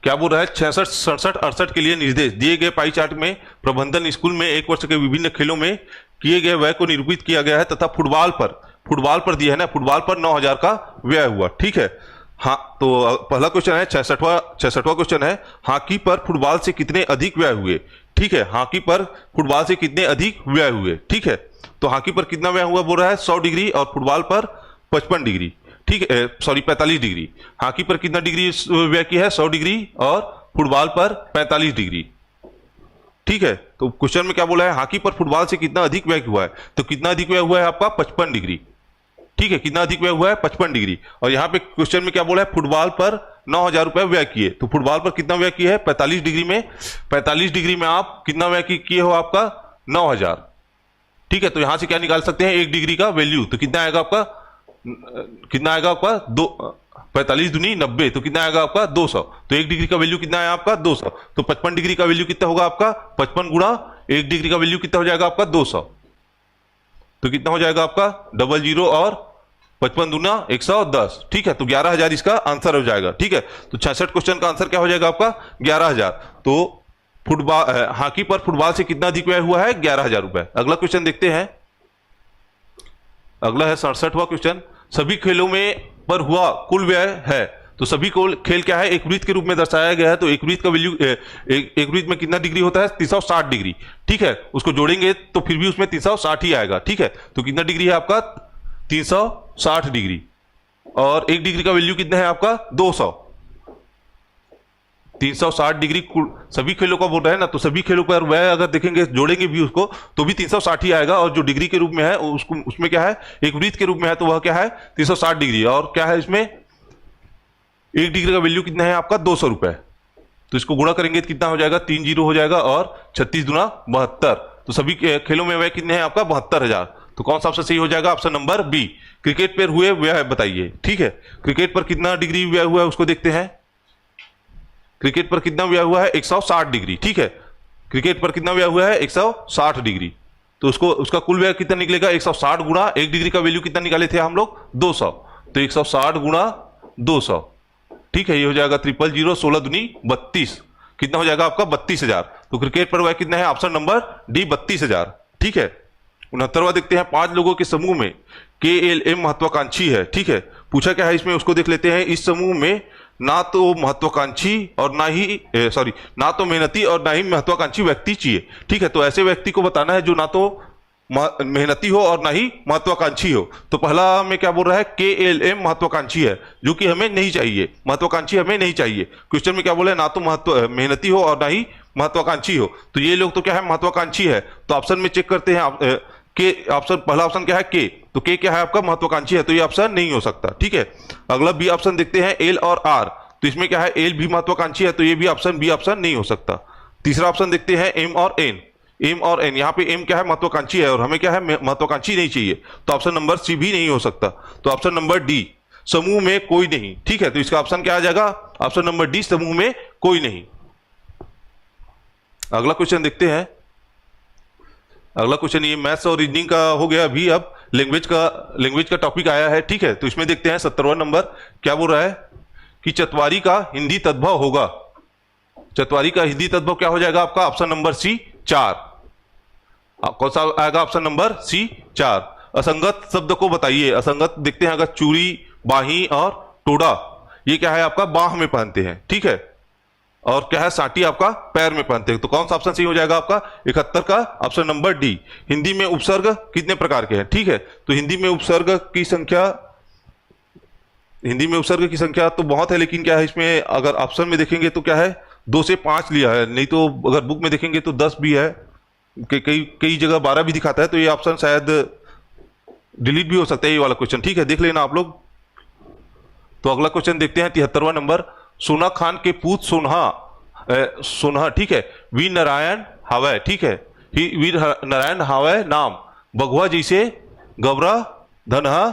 क्या बोल रहा है, 66 67 68 के लिए निर्देश दिए गए पाई चार्ट में प्रबंधन स्कूल में 1 वर्ष के विभिन्न खेलों में किए गए व्यय को निरूपित किया गया है, तथा फुटबॉल पर दिया है ना, फुटबॉल पर 9,000 का व्यय हुआ। ठीक है, हाँ, तो पहला क्वेश्चन है 66वां क्वेश्चन है, हॉकी पर फुटबॉल से कितने अधिक व्यय हुए। ठीक है, हॉकी पर फुटबॉल से कितने अधिक व्यय हुए। ठीक है, तो हॉकी पर कितना व्यय हुआ बोल रहा है, 100 डिग्री, और फुटबॉल पर 55 डिग्री। ठीक है, सॉरी 45 डिग्री। हॉकी पर कितना डिग्री व्यय किया है, 100 डिग्री, और फुटबॉल पर 45 डिग्री। ठीक है, तो क्वेश्चन में क्या बोला है, हॉकी पर फुटबॉल से कितना अधिक व्यय हुआ है, तो कितना अधिक व्यय हुआ है आपका, 55 डिग्री। ठीक है, कितना अधिक व्यय हुआ है, 55 डिग्री। और यहाँ पे क्वेश्चन में क्या बोला है, फुटबॉल पर 9,000 रुपए व्यय किए, तो फुटबॉल पर कितना व्यय किया है, 45 डिग्री में। 45 डिग्री में आप कितना व्यय किए हो आपका, 9,000। ठीक है, तो यहां से क्या निकाल सकते हैं, 1 डिग्री का वैल्यू, तो कितना आएगा आपका, 45 दूनी 90, तो कितना आएगा आपका 200। तो 1 डिग्री का वैल्यू कितना है आपका, 200। तो 55 डिग्री का वैल्यू कितना होगा आपका, 55 गुणा 1 डिग्री का वैल्यू कितना हो जाएगा आपका, 200। तो कितना हो जाएगा आपका, 00 और 55 दूना 110। ठीक है, तो 11,000 इसका आंसर हो जाएगा। ठीक है, तो 66 क्वेश्चन का आंसर क्या हो जाएगा आपका, 11,000। तो फुटबॉल हॉकी पर फुटबॉल से कितना अधिक व्यय हुआ है, 11,000 रुपए। अगला क्वेश्चन देखते हैं। अगला है 67वां क्वेश्चन, सभी खेलों में पर हुआ कुल व्यय है। तो सभी खेल क्या है, एक वृत्त के रूप में दर्शाया गया है, तो एक वृत्त का वैल्यू एक वृत्त में कितना डिग्री होता है, 360 डिग्री। ठीक है, उसको जोड़ेंगे तो फिर भी उसमें 360 ही आएगा। ठीक है, तो कितना डिग्री है आपका, 360 डिग्री, और 1 डिग्री का वैल्यू कितना है आपका, 200। 360 डिग्री सभी खेलों का बोल रहा है ना, तो सभी खेलों पर वह अगर देखेंगे जोड़ेंगे भी उसको तो भी 360 ही आएगा, और जो डिग्री के रूप में है उसको उसमें क्या है, एक वृत्त के रूप में है तो वह क्या है 360 डिग्री। और क्या है इसमें, एक डिग्री का वैल्यू कितना है आपका 200 रुपए, तो इसको गुणा करेंगे तो कितना हो जाएगा, 3 जीरो हो जाएगा और 36 दूना 72, तो सभी खेलों में वह कितने हैं आपका 72,000। तो कौन सा ऑप्शन सही हो जाएगा, ऑप्शन नंबर बी। क्रिकेट पर हुए व्यय बताइए, ठीक है, क्रिकेट पर कितना डिग्री व्यय हुआ है उसको देखते हैं। क्रिकेट पर कितना व्यय हुआ है 160 डिग्री, ठीक है, क्रिकेट पर कितना व्यय हुआ है 160 डिग्री, तो उसको उसका कुल व्यय कितना निकलेगा 160 गुणा एक डिग्री का वैल्यू कितना निकाले थे हम लोग 200, तो 160 गुणा 200, ठीक है, ये हो जाएगा 000 16 दूनी 32, कितना हो जाएगा आपका 32,000। तो क्रिकेट पर व्यय कितना है, ऑप्शन नंबर डी 32,000, ठीक है। 69वां देखते हैं, 5 लोगों के समूह में KLM महत्वाकांक्षी है, ठीक है, पूछा क्या है इसमें उसको देख लेते हैं। इस समूह में ना तो महत्वाकांक्षी और ना ही ना तो मेहनती और ना ही महत्वाकांक्षी व्यक्ति चाहिए, ठीक है, तो ऐसे व्यक्ति को बताना है जो ना तो मेहनती हो और ना ही महत्वाकांक्षी हो। तो पहला में क्या बोल रहा है, KLM महत्वाकांक्षी है, जो कि हमें नहीं चाहिए, महत्वाकांक्षी हमें नहीं चाहिए। क्वेश्चन में क्या बोला है, ना तो मेहनती हो और ना ही महत्वाकांक्षी हो, तो ये लोग तो क्या है महत्वाकांक्षी है, तो ऑप्शन में चेक करते हैं के ऑप्शन, पहला ऑप्शन क्या है के, तो के क्या है आपका महत्वाकांक्षी है, तो ये ऑप्शन नहीं हो सकता, ठीक है। अगला बी ऑप्शन देखते हैं एल और आर, तो इसमें क्या है एल भी महत्वाकांक्षी है, तो ये भी ऑप्शन बी ऑप्शन नहीं हो सकता। तीसरा ऑप्शन देखते हैं एम और एन, एम और एन, यहाँ पे एम क्या है महत्वाकांक्षी है और हमें क्या है महत्वाकांक्षी नहीं चाहिए, तो ऑप्शन नंबर सी भी नहीं हो सकता। तो ऑप्शन नंबर डी समूह में कोई नहीं, ठीक है, तो इसका ऑप्शन क्या आ जाएगा, ऑप्शन नंबर डी समूह में कोई नहीं। अगला क्वेश्चन देखते हैं, अगला क्वेश्चन ये मैथ्स और रीजनिंग का हो गया, अभी अब लैंग्वेज का टॉपिक आया है, ठीक है, तो इसमें देखते हैं 17वां नंबर क्या बोल रहा है कि चतवारी का हिंदी तद्भव होगा, चतवारी का हिंदी तद्भव क्या हो जाएगा आपका, ऑप्शन नंबर सी 4, कौन सा आएगा, ऑप्शन नंबर सी 4। असंगत शब्द को बताइए, असंगत देखते हैं, अगर चूड़ी, बाही और टोडा, ये क्या है आपका बाह में पहनते हैं, ठीक है, और क्या है साटी आपका पैर में पहनते हैं, तो कौन सा ऑप्शन सही हो जाएगा आपका 71 का ऑप्शन नंबर डी। हिंदी में उपसर्ग कितने प्रकार के हैं, ठीक है, तो हिंदी में उपसर्ग की संख्या तो बहुत है, लेकिन क्या है इसमें अगर ऑप्शन में देखेंगे तो क्या है 2 से 5 लिया है, नहीं तो अगर बुक में देखेंगे तो 10 भी है, कई जगह 12 भी दिखाता है, तो ये ऑप्शन शायद डिलीट भी हो सकता है ये वाला क्वेश्चन, ठीक है, देख लेना आप लोग। तो अगला क्वेश्चन देखते हैं 73वां नंबर, सोना खान के पूत सोना, ठीक है, वीर नारायण हावय, ठीक है, वीर नारायण हावय नाम, बघुआ जैसे गबरा धनहा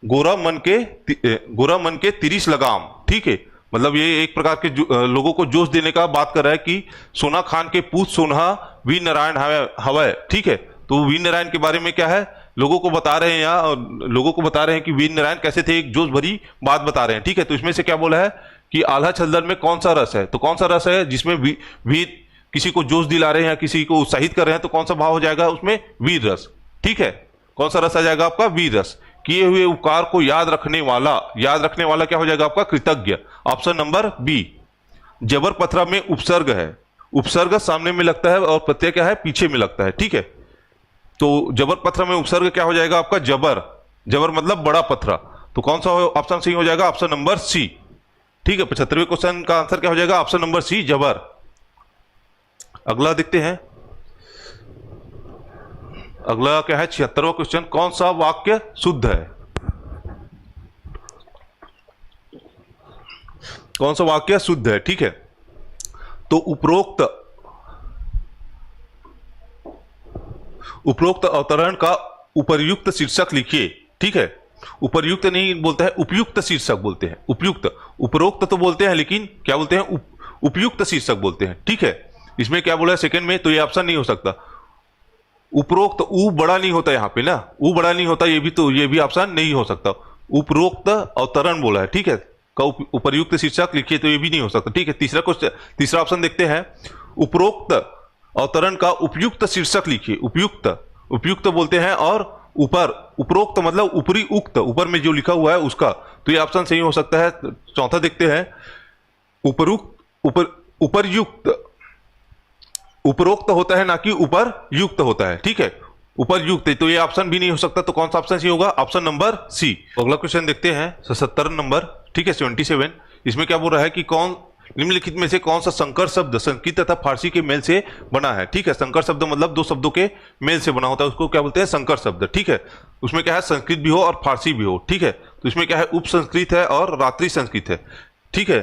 गोरा मन के 30 लगाम, ठीक है, मतलब ये एक प्रकार के लोगों को जोश देने का बात कर रहा है कि सोना खान के पूत सोना वीर नारायण हावय, ठीक है, तो वीर नारायण के बारे में क्या है लोगों को बता रहे हैं यहाँ, और लोगों को बता रहे हैं कि वीर नारायण कैसे थे, एक जोश भरी बात बता रहे हैं, ठीक है, तो इसमें से क्या बोला है कि आल्हा छलदर में कौन सा रस है, तो कौन सा रस है जिसमें वीर किसी को जोश दिला रहे हैं, किसी को उत्साहित कर रहे हैं, तो कौन सा भाव हो जाएगा उसमें वीर रस, ठीक है, कौन सा रस आ जाएगा आपका वीर रस। किए हुए उपकार को याद रखने वाला क्या हो जाएगा आपका कृतज्ञ, ऑप्शन नंबर बी। जबर पथरा में उपसर्ग है, उपसर्ग सामने में लगता है और प्रत्यय क्या है पीछे में लगता है, ठीक है, तो जबर पथरा में उपसर्ग क्या हो जाएगा आपका जबर मतलब बड़ा पथरा, तो कौन सा ऑप्शन सही हो जाएगा, ऑप्शन नंबर सी, ठीक है। 75वें क्वेश्चन का आंसर क्या हो जाएगा, ऑप्शन नंबर सी जबर। अगला देखते हैं, अगला क्या है 76वां क्वेश्चन, कौन सा वाक्य शुद्ध है, कौन सा वाक्य शुद्ध है, ठीक है, तो उपरोक्त अवतरण का उपर्युक्त शीर्षक लिखिए, ठीक है, उपर्युक्त नहीं बोलते हैं, उपयुक्त शीर्षक बोलते हैं, उपरोक्त तो बोलते हैं लेकिन क्या बोलते हैं उपयुक्त शीर्षक बोलते हैं, ठीक है। इसमें क्या बोला है सेकंड में, तो ये ऑप्शन नहीं हो सकता, उपरोक्त ऊ बड़ा नहीं होता यहाँ पे ना, ऊ बड़ा नहीं होता, ये भी ऑप्शन नहीं हो सकता, उपरोक्त अवतरण बोला है, ठीक है, का उपर्युक्त शीर्षक लिखिए, तो ये भी नहीं हो सकता, ठीक है। तीसरा ऑप्शन देखते हैं, उपरोक्त अवतरण का उपयुक्त शीर्षक लिखिए, उपयुक्त बोलते हैं, और उपरोक्त मतलब ऊपरी उक्त, ऊपर में जो लिखा हुआ है उसका, तो ये ऑप्शन सही हो सकता है। चौथा देखते हैं, उपरोक्त होता है ना कि ऊपर युक्त होता है, ठीक है, ऊपर युक्त, तो ये ऑप्शन भी नहीं हो सकता, तो कौन सा ऑप्शन सही होगा, ऑप्शन नंबर सी। अगला क्वेश्चन देखते हैं 77 नंबर, ठीक है, 77, इसमें क्या बोल रहा है कि कौन निम्नलिखित में से कौन सा संकर शब्द संस्कृत तथा फारसी के मेल से बना है? ठीक है, संकर शब्द मतलब दो शब्दों के मेल से बना होता है, उसको क्या बोलते हैं? संकर शब्द। ठीक है, उसमें क्या है? संस्कृत भी हो और फारसी भी हो। ठीक है, तो इसमें क्या है? उप संस्कृत है और रात्रि संस्कृत है। ठीक है,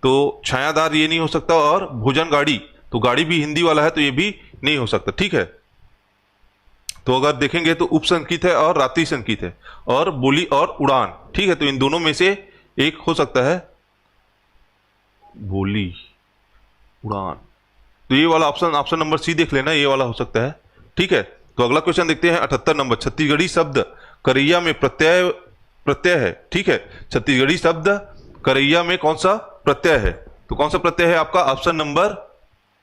तो छायादार ये नहीं हो सकता, और भोजन गाड़ी, तो गाड़ी भी हिंदी वाला है तो ये भी नहीं हो सकता। ठीक है, तो अगर देखेंगे तो उप संस्कृत है और रात्रि संस्कृत है, और बोली और उड़ान। ठीक है, तो इन दोनों में से एक हो सकता है बोली उड़ान, तो ये वाला ऑप्शन नंबर सी देख लेना, ये वाला हो सकता है। ठीक है, तो अगला क्वेश्चन देखते हैं 78 नंबर। छत्तीसगढ़ी शब्द करैया में प्रत्यय है। ठीक है, छत्तीसगढ़ी शब्द करैया में कौन सा प्रत्यय है? तो कौन सा प्रत्यय है आपका? ऑप्शन नंबर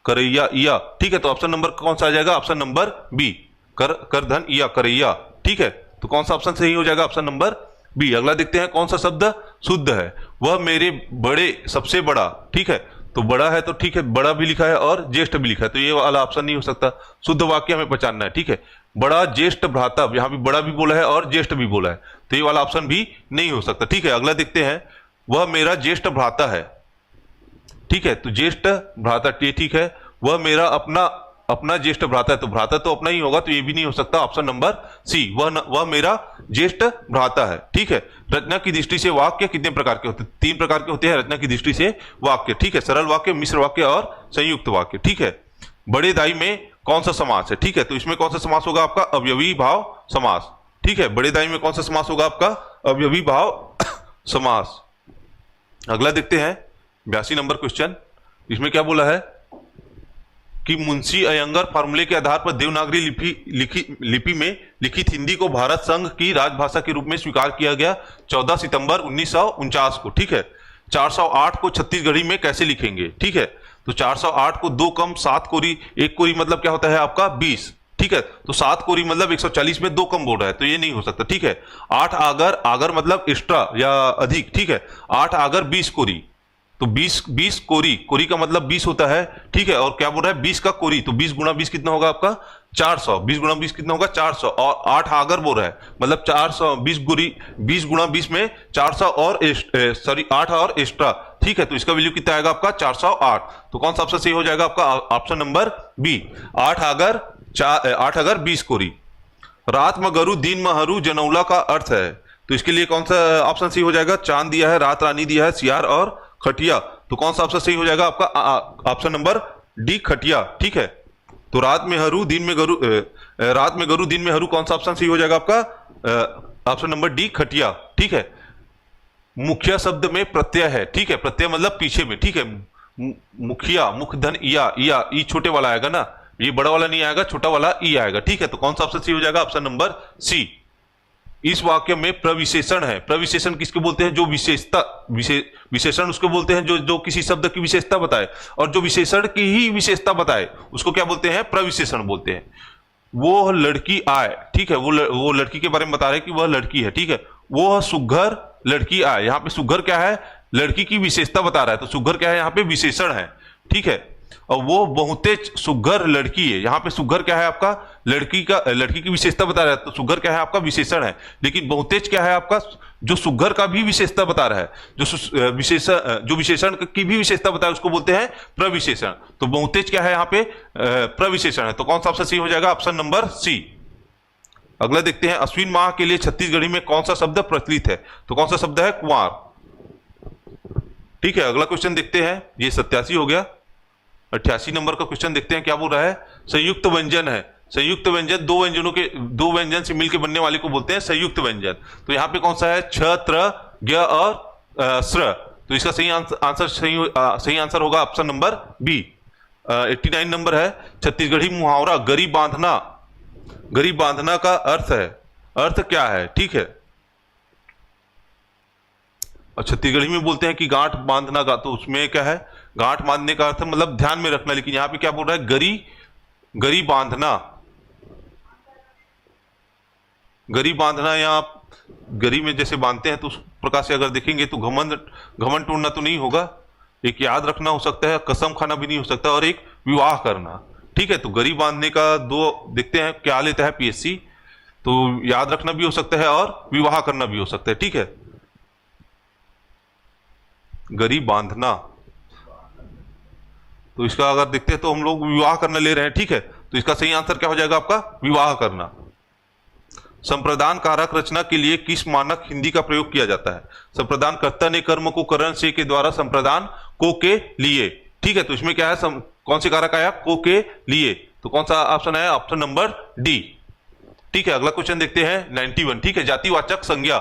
करैया या। ठीक है, तो ऑप्शन नंबर कौन सा आ जाएगा? ऑप्शन नंबर बी, कर धन या करैया। ठीक है, तो कौन सा ऑप्शन सही हो जाएगा? Option number B. अगला देखते हैं कौन सा शब्द शुद्ध है? वह मेरे बड़े सबसे बड़ा। ठीक है, तो बड़ा है तो ठीक है, बड़ा भी लिखा है और ज्येष्ठ भी लिखा है, तो ये वाला ऑप्शन नहीं हो सकता। शुद्ध वाक्य हमें पहचानना है। ठीक है, बड़ा ज्येष्ठ भ्राता, यहाँ भी बड़ा भी बोला है और ज्येष्ठ भी बोला है, तो ये वाला ऑप्शन भी नहीं हो सकता। ठीक है, अगला देखते हैं, वह मेरा ज्येष्ठ भ्राता है। ठीक है, तो ज्येष्ठ भ्राता ठीक है, वह मेरा अपना ज्येष्ठ भ्राता है, तो भ्राता तो अपना ही होगा, तो ये भी नहीं हो सकता। ऑप्शन नंबर सी, वह मेरा ज्येष्ठ भ्राता है। ठीक है, रचना की दृष्टि से वाक्य कितने प्रकार के होते हैं? 3 प्रकार के होते हैं रचना की दृष्टि से वाक्य। ठीक है, सरल वाक्य, मिश्र वाक्य और संयुक्त वाक्य। ठीक है, बड़े दाई में कौन सा समास है? ठीक है, तो इसमें कौन सा समास होगा आपका? अवयवी भाव समास। ठीक है, बड़े दाई में कौन सा समास होगा आपका? अवयवी भाव समास। अगला देखते हैं 82 नंबर क्वेश्चन। इसमें क्या बोला है कि मुंशी अयंगर फार्मूले के आधार पर देवनागरी लिपि में लिखित हिंदी को भारत संघ की राजभाषा के रूप में स्वीकार किया गया 14 सितंबर 1949 को। ठीक है, 408 को छत्तीसगढ़ी में कैसे लिखेंगे? ठीक है, तो 408 को 2 कम 7 कोरी 1 कोरी मतलब क्या होता है आपका? 20। ठीक है, तो 7 कोरी मतलब 140 में 2 कम बोल रहा है, तो ये नहीं हो सकता। ठीक है, 8 आगर मतलब एक्स्ट्रा या अधिक। ठीक है, 8 आगर 20 कोरी, तो 20 कोरी का मतलब 20 होता है। ठीक है, और क्या बोल रहा है? 20 का कोरी, तो 20 गुणा 20 कितना होगा आपका? 400। 20 गुणा 20 कितना होगा? 400। और 8 आगर बोल रहा है, मतलब 400, 20 गुणा 20 में 400 और 8 और एक्स्ट्रा। ठीक है, तो इसका वैल्यू कितना आएगा आपका? 408। तो कौन सा ऑप्शन सही हो जाएगा आपका? ऑप्शन नंबर बी, 8 आगर 20 कोरी। रात मगरू दिन महरू जनौला का अर्थ है, तो इसके लिए कौन सा ऑप्शन सही हो जाएगा? चांद दिया है, रात रानी दिया है, सियार और खटिया, तो कौन सा ऑप्शन सही हो जाएगा आपका? ऑप्शन नंबर डी, खटिया। ठीक है, तो रात में गरू दिन में हरू, कौन सा ऑप्शन सही हो जाएगा आपका? ऑप्शन नंबर डी, खटिया। ठीक है, मुखिया शब्द में प्रत्यय है। ठीक है, प्रत्यय मतलब पीछे में। ठीक है, मुखिया, मुख धन या ई छोटे वाला आएगा ना, ये बड़ा वाला नहीं आएगा, छोटा वाला ई आएगा। ठीक है, तो कौन सा ऑप्शन सही हो जाएगा? Option number C. इस वाक्य में प्रविशेषण है। प्रविशेषण किसको बोलते हैं? जो विशेषण उसको बोलते हैं जो किसी शब्द की विशेषता बताए, और जो विशेषण की ही विशेषता बताए उसको क्या बोलते हैं? प्रविशेषण बोलते हैं। वो लड़की आए, ठीक है, वो लड़की के बारे में बता रहे हैं कि वह लड़की है। ठीक है, वो सुघर लड़की आए, यहाँ पे सुघर क्या है? लड़की की विशेषता बता रहा है, तो सुघर क्या है? यहाँ पे विशेषण है। ठीक है, और वो बहुतेज सुघर लड़की है, यहाँ पे सुघर क्या है आपका? लड़की की विशेषता बता रहा है, तो सुघर क्या है आपका? विशेषण है। लेकिन बहुतेज क्या है आपका? जो सुघर का भी विशेषता बता रहा है, जो विशेषण की भी विशेषता बता रहा है उसको बोलते हैं प्रविशेषण। तो बहुतेज क्या है यहाँ पे? प्रविशेषण है। तो कौन सा ऑप्शन सी हो जाएगा? Option number C. अगला देखते हैं, अश्विन माह के लिए छत्तीसगढ़ी में कौन सा शब्द प्रचलित है? तो कौन सा शब्द है? कुंवार। ठीक है, अगला क्वेश्चन देखते हैं, ये 87 हो गया। 88 नंबर का क्वेश्चन देखते हैं, क्या बोल रहा है? संयुक्त व्यंजन है। संयुक्त व्यंजन दो व्यंजन से मिलकर बनने वाले को बोलते हैं संयुक्त व्यंजन। तो यहाँ पे कौन सा है? छ, त्र, ज्ञ और स्र। तो इसका सही आंसर होगा ऑप्शन नंबर बी। 89 नंबर है, छत्तीसगढ़ी मुहावरा गरीब बांधना का अर्थ क्या है? ठीक है, और छत्तीसगढ़ी में बोलते हैं कि गांठ बांधना का, तो उसमें क्या है? गांठ बांधने का अर्थ मतलब ध्यान में रखना, लेकिन यहां पे क्या बोल रहा है? गरी बांधना, या गरी में जैसे बांधते हैं तो उस प्रकार से अगर देखेंगे तो घमंड तोड़ना तो नहीं होगा, एक याद रखना हो सकता है, कसम खाना भी नहीं हो सकता, और एक विवाह करना। ठीक है, तो गरी बांधने का 2 देखते हैं क्या लेता है पीएससी, तो याद रखना भी हो सकता है और विवाह करना भी हो सकता है। ठीक है, गरी बांधना, तो इसका अगर देखते हैं तो हम लोग विवाह करना ले रहे हैं, ठीक है। तो इसका सही आंसर क्या हो जाएगा आपका? विवाह करना। संप्रदान कारक रचना के लिए किस मानक हिंदी का प्रयोग किया जाता है? संप्रदान कर्ता ने कर्म को करण से के द्वारा संप्रदान को के लिए, ठीक है। तो इसमें क्या है, कौन से कारक आया? को के लिए। तो कौन सा ऑप्शन है? ऑप्शन नंबर डी, ठीक है। अगला क्वेश्चन देखते हैं 91, ठीक है। जातिवाचक संज्ञा,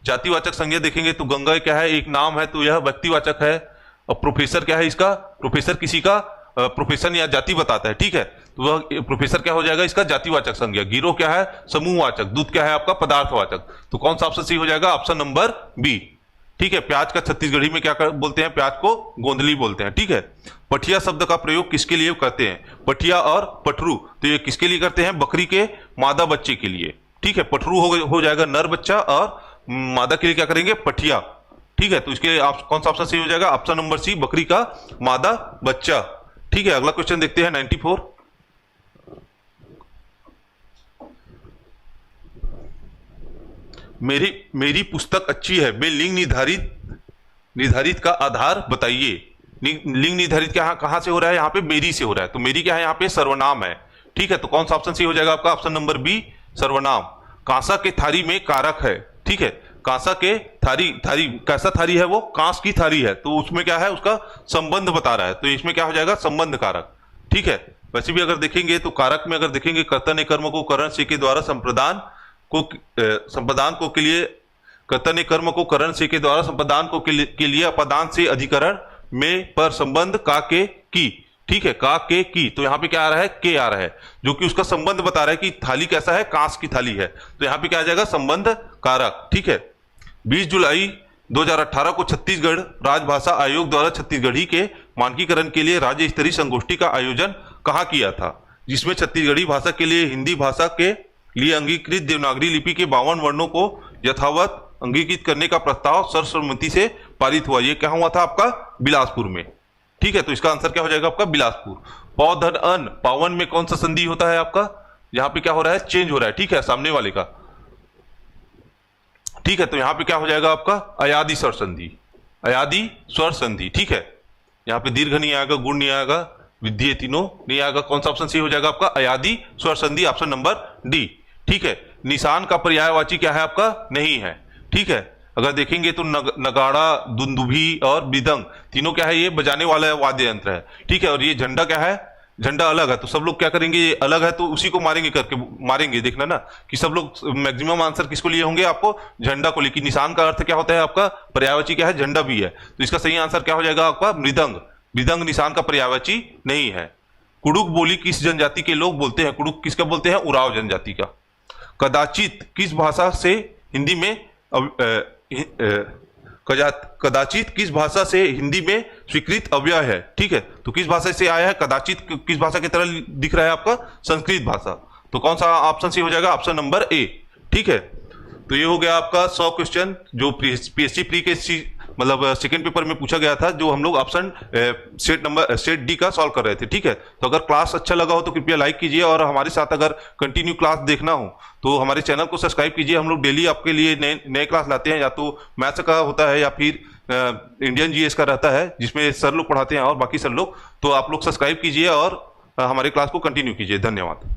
जातिवाचक संज्ञा देखेंगे तो गंगा क्या है? एक नाम है, तो यह व्यक्तिवाचक है। और प्रोफेसर क्या है इसका? प्रोफेसर किसी का प्रोफेशन या जाति बताता है, ठीक है। तो वह प्रोफेसर क्या हो जाएगा इसका? जातिवाचक संज्ञा। गिरोह क्या है? समूहवाचक। दूध क्या है आपका? पदार्थवाचक। तो कौन सा ऑप्शन सही हो जाएगा? ऑप्शन नंबर बी, ठीक है। प्याज का छत्तीसगढ़ी में क्या बोलते हैं? प्याज को गोंदली बोलते हैं, ठीक है। पठिया शब्द का प्रयोग किसके लिए करते हैं? पठिया और पठरू, तो ये किसके लिए करते हैं? बकरी के मादा बच्चे के लिए, ठीक है। पठरू हो जाएगा नर बच्चा, और मादा के लिए क्या करेंगे? पठिया, ठीक है। तो इसके कौन सा ऑप्शन सही हो जाएगा? ऑप्शन नंबर सी, बकरी का मादा बच्चा, ठीक है। अगला क्वेश्चन देखते हैं 94। मेरी पुस्तक अच्छी है में लिंग निर्धारित का आधार बताइए। लिंग निर्धारित क्या कहां से हो रहा है? यहाँ पे मेरी से हो रहा है। तो मेरी क्या है? यहाँ पे सर्वनाम है, ठीक है। तो कौन सा ऑप्शन सही हो जाएगा आपका? ऑप्शन नंबर बी, सर्वनाम। कांसा के थारी में कारक है, ठीक है। कांसा के थारी कैसा थारी है? वो कांस की थारी है, तो उसमें क्या है? उसका संबंध बता रहा है, तो इसमें क्या हो जाएगा? संबंध कारक, ठीक है। वैसे भी अगर देखेंगे तो कारक में अगर देखेंगे, कर्ता ने कर्म को करण से के द्वारा संप्रदान को के लिए, कर्ता ने कर्म को करण से के द्वारा संप्रदान को के लिए अपदान से अधिकरण में पर संबंध का के की, ठीक है। का के की, तो यहाँ पे क्या आ रहा है? के आ रहा है, जो कि उसका संबंध बता रहा है कि थाली कैसा है? कांस की थाली है। तो यहाँ पे क्या आ जाएगा? संबंध कारक, ठीक है। 20 जुलाई 2018 को छत्तीसगढ़ राजभाषा आयोग द्वारा छत्तीसगढ़ी के मानकीकरण के लिए राज्य स्तरीय संगोष्ठी का आयोजन कहाँ किया था? जिसमें छत्तीसगढ़ी भाषा के लिए हिंदी भाषा के लिए अंगीकृत देवनागरी लिपि के 52 वर्णों को यथावत अंगीकृत करने का प्रस्ताव सर्वसम्मति से पारित हुआ। ये क्या हुआ था आपका? बिलासपुर में, ठीक है। तो इसका आंसर क्या हो जाएगा आपका? बिलासपुर। पौधन अन, पावन में कौन सा संधि होता है आपका? यहाँ पे क्या हो रहा है? चेंज हो रहा है, ठीक है, सामने वाले का, ठीक है। तो यहाँ पे क्या हो जाएगा आपका? अयादि स्वर संधि, अयादि स्वर संधि, ठीक है। यहाँ पे दीर्घ नहीं आएगा, गुण नहीं आएगा, विधि तीनों नहीं आएगा। कौन सा ऑप्शन सही हो जाएगा आपका? अयादि स्वर संधि, ऑप्शन नंबर डी, ठीक है। निशान का पर्यायवाची क्या है आपका? नहीं है, ठीक है। अगर देखेंगे तो नगाड़ा, दुंदुभी और मृदंग तीनों क्या है? ये बजाने वाला वाद्य यंत्र है, ठीक है। और ये झंडा क्या है? झंडा अलग है, तो सब लोग क्या करेंगे? ये अलग है तो उसी को मारेंगे, देखना ना कि सब लोग मैक्सिमम आंसर किसको लिए होंगे? आपको झंडा को। लेकिन निशान का अर्थ क्या होता है आपका? पर्यायवाची क्या है? झंडा भी है। तो इसका सही आंसर क्या हो जाएगा आपका? मृदंग। मृदंग निशान का पर्यायवाची नहीं है। कुड़ुक बोली किस जनजाति के लोग बोलते हैं? कुड़ुक किसका बोलते हैं? उराव जनजाति का। कदाचित किस भाषा से हिंदी में कदाचित किस भाषा से हिंदी में स्वीकृत अव्यय है, ठीक है। तो किस भाषा से आया है? कदाचित किस भाषा की तरह दिख रहा है आपका? संस्कृत भाषा। तो कौन सा ऑप्शन सही हो जाएगा? ऑप्शन नंबर ए, ठीक है। तो ये हो गया आपका 100 क्वेश्चन जो पीएससी प्री के मतलब सेकंड पेपर में पूछा गया था, जो हम लोग ऑप्शन सेट डी का सॉल्व कर रहे थे, ठीक है। तो अगर क्लास अच्छा लगा हो तो कृपया लाइक कीजिए, और हमारे साथ अगर कंटिन्यू क्लास देखना हो तो हमारे चैनल को सब्सक्राइब कीजिए। हम लोग डेली आपके लिए नए क्लास लाते हैं, या तो मैथ्स का होता है या फिर इंडियन जीएस का रहता है, जिसमें सर लोग पढ़ाते हैं और बाकी सर लोग। तो आप लोग सब्सक्राइब कीजिए और हमारे क्लास को कंटिन्यू कीजिए। धन्यवाद।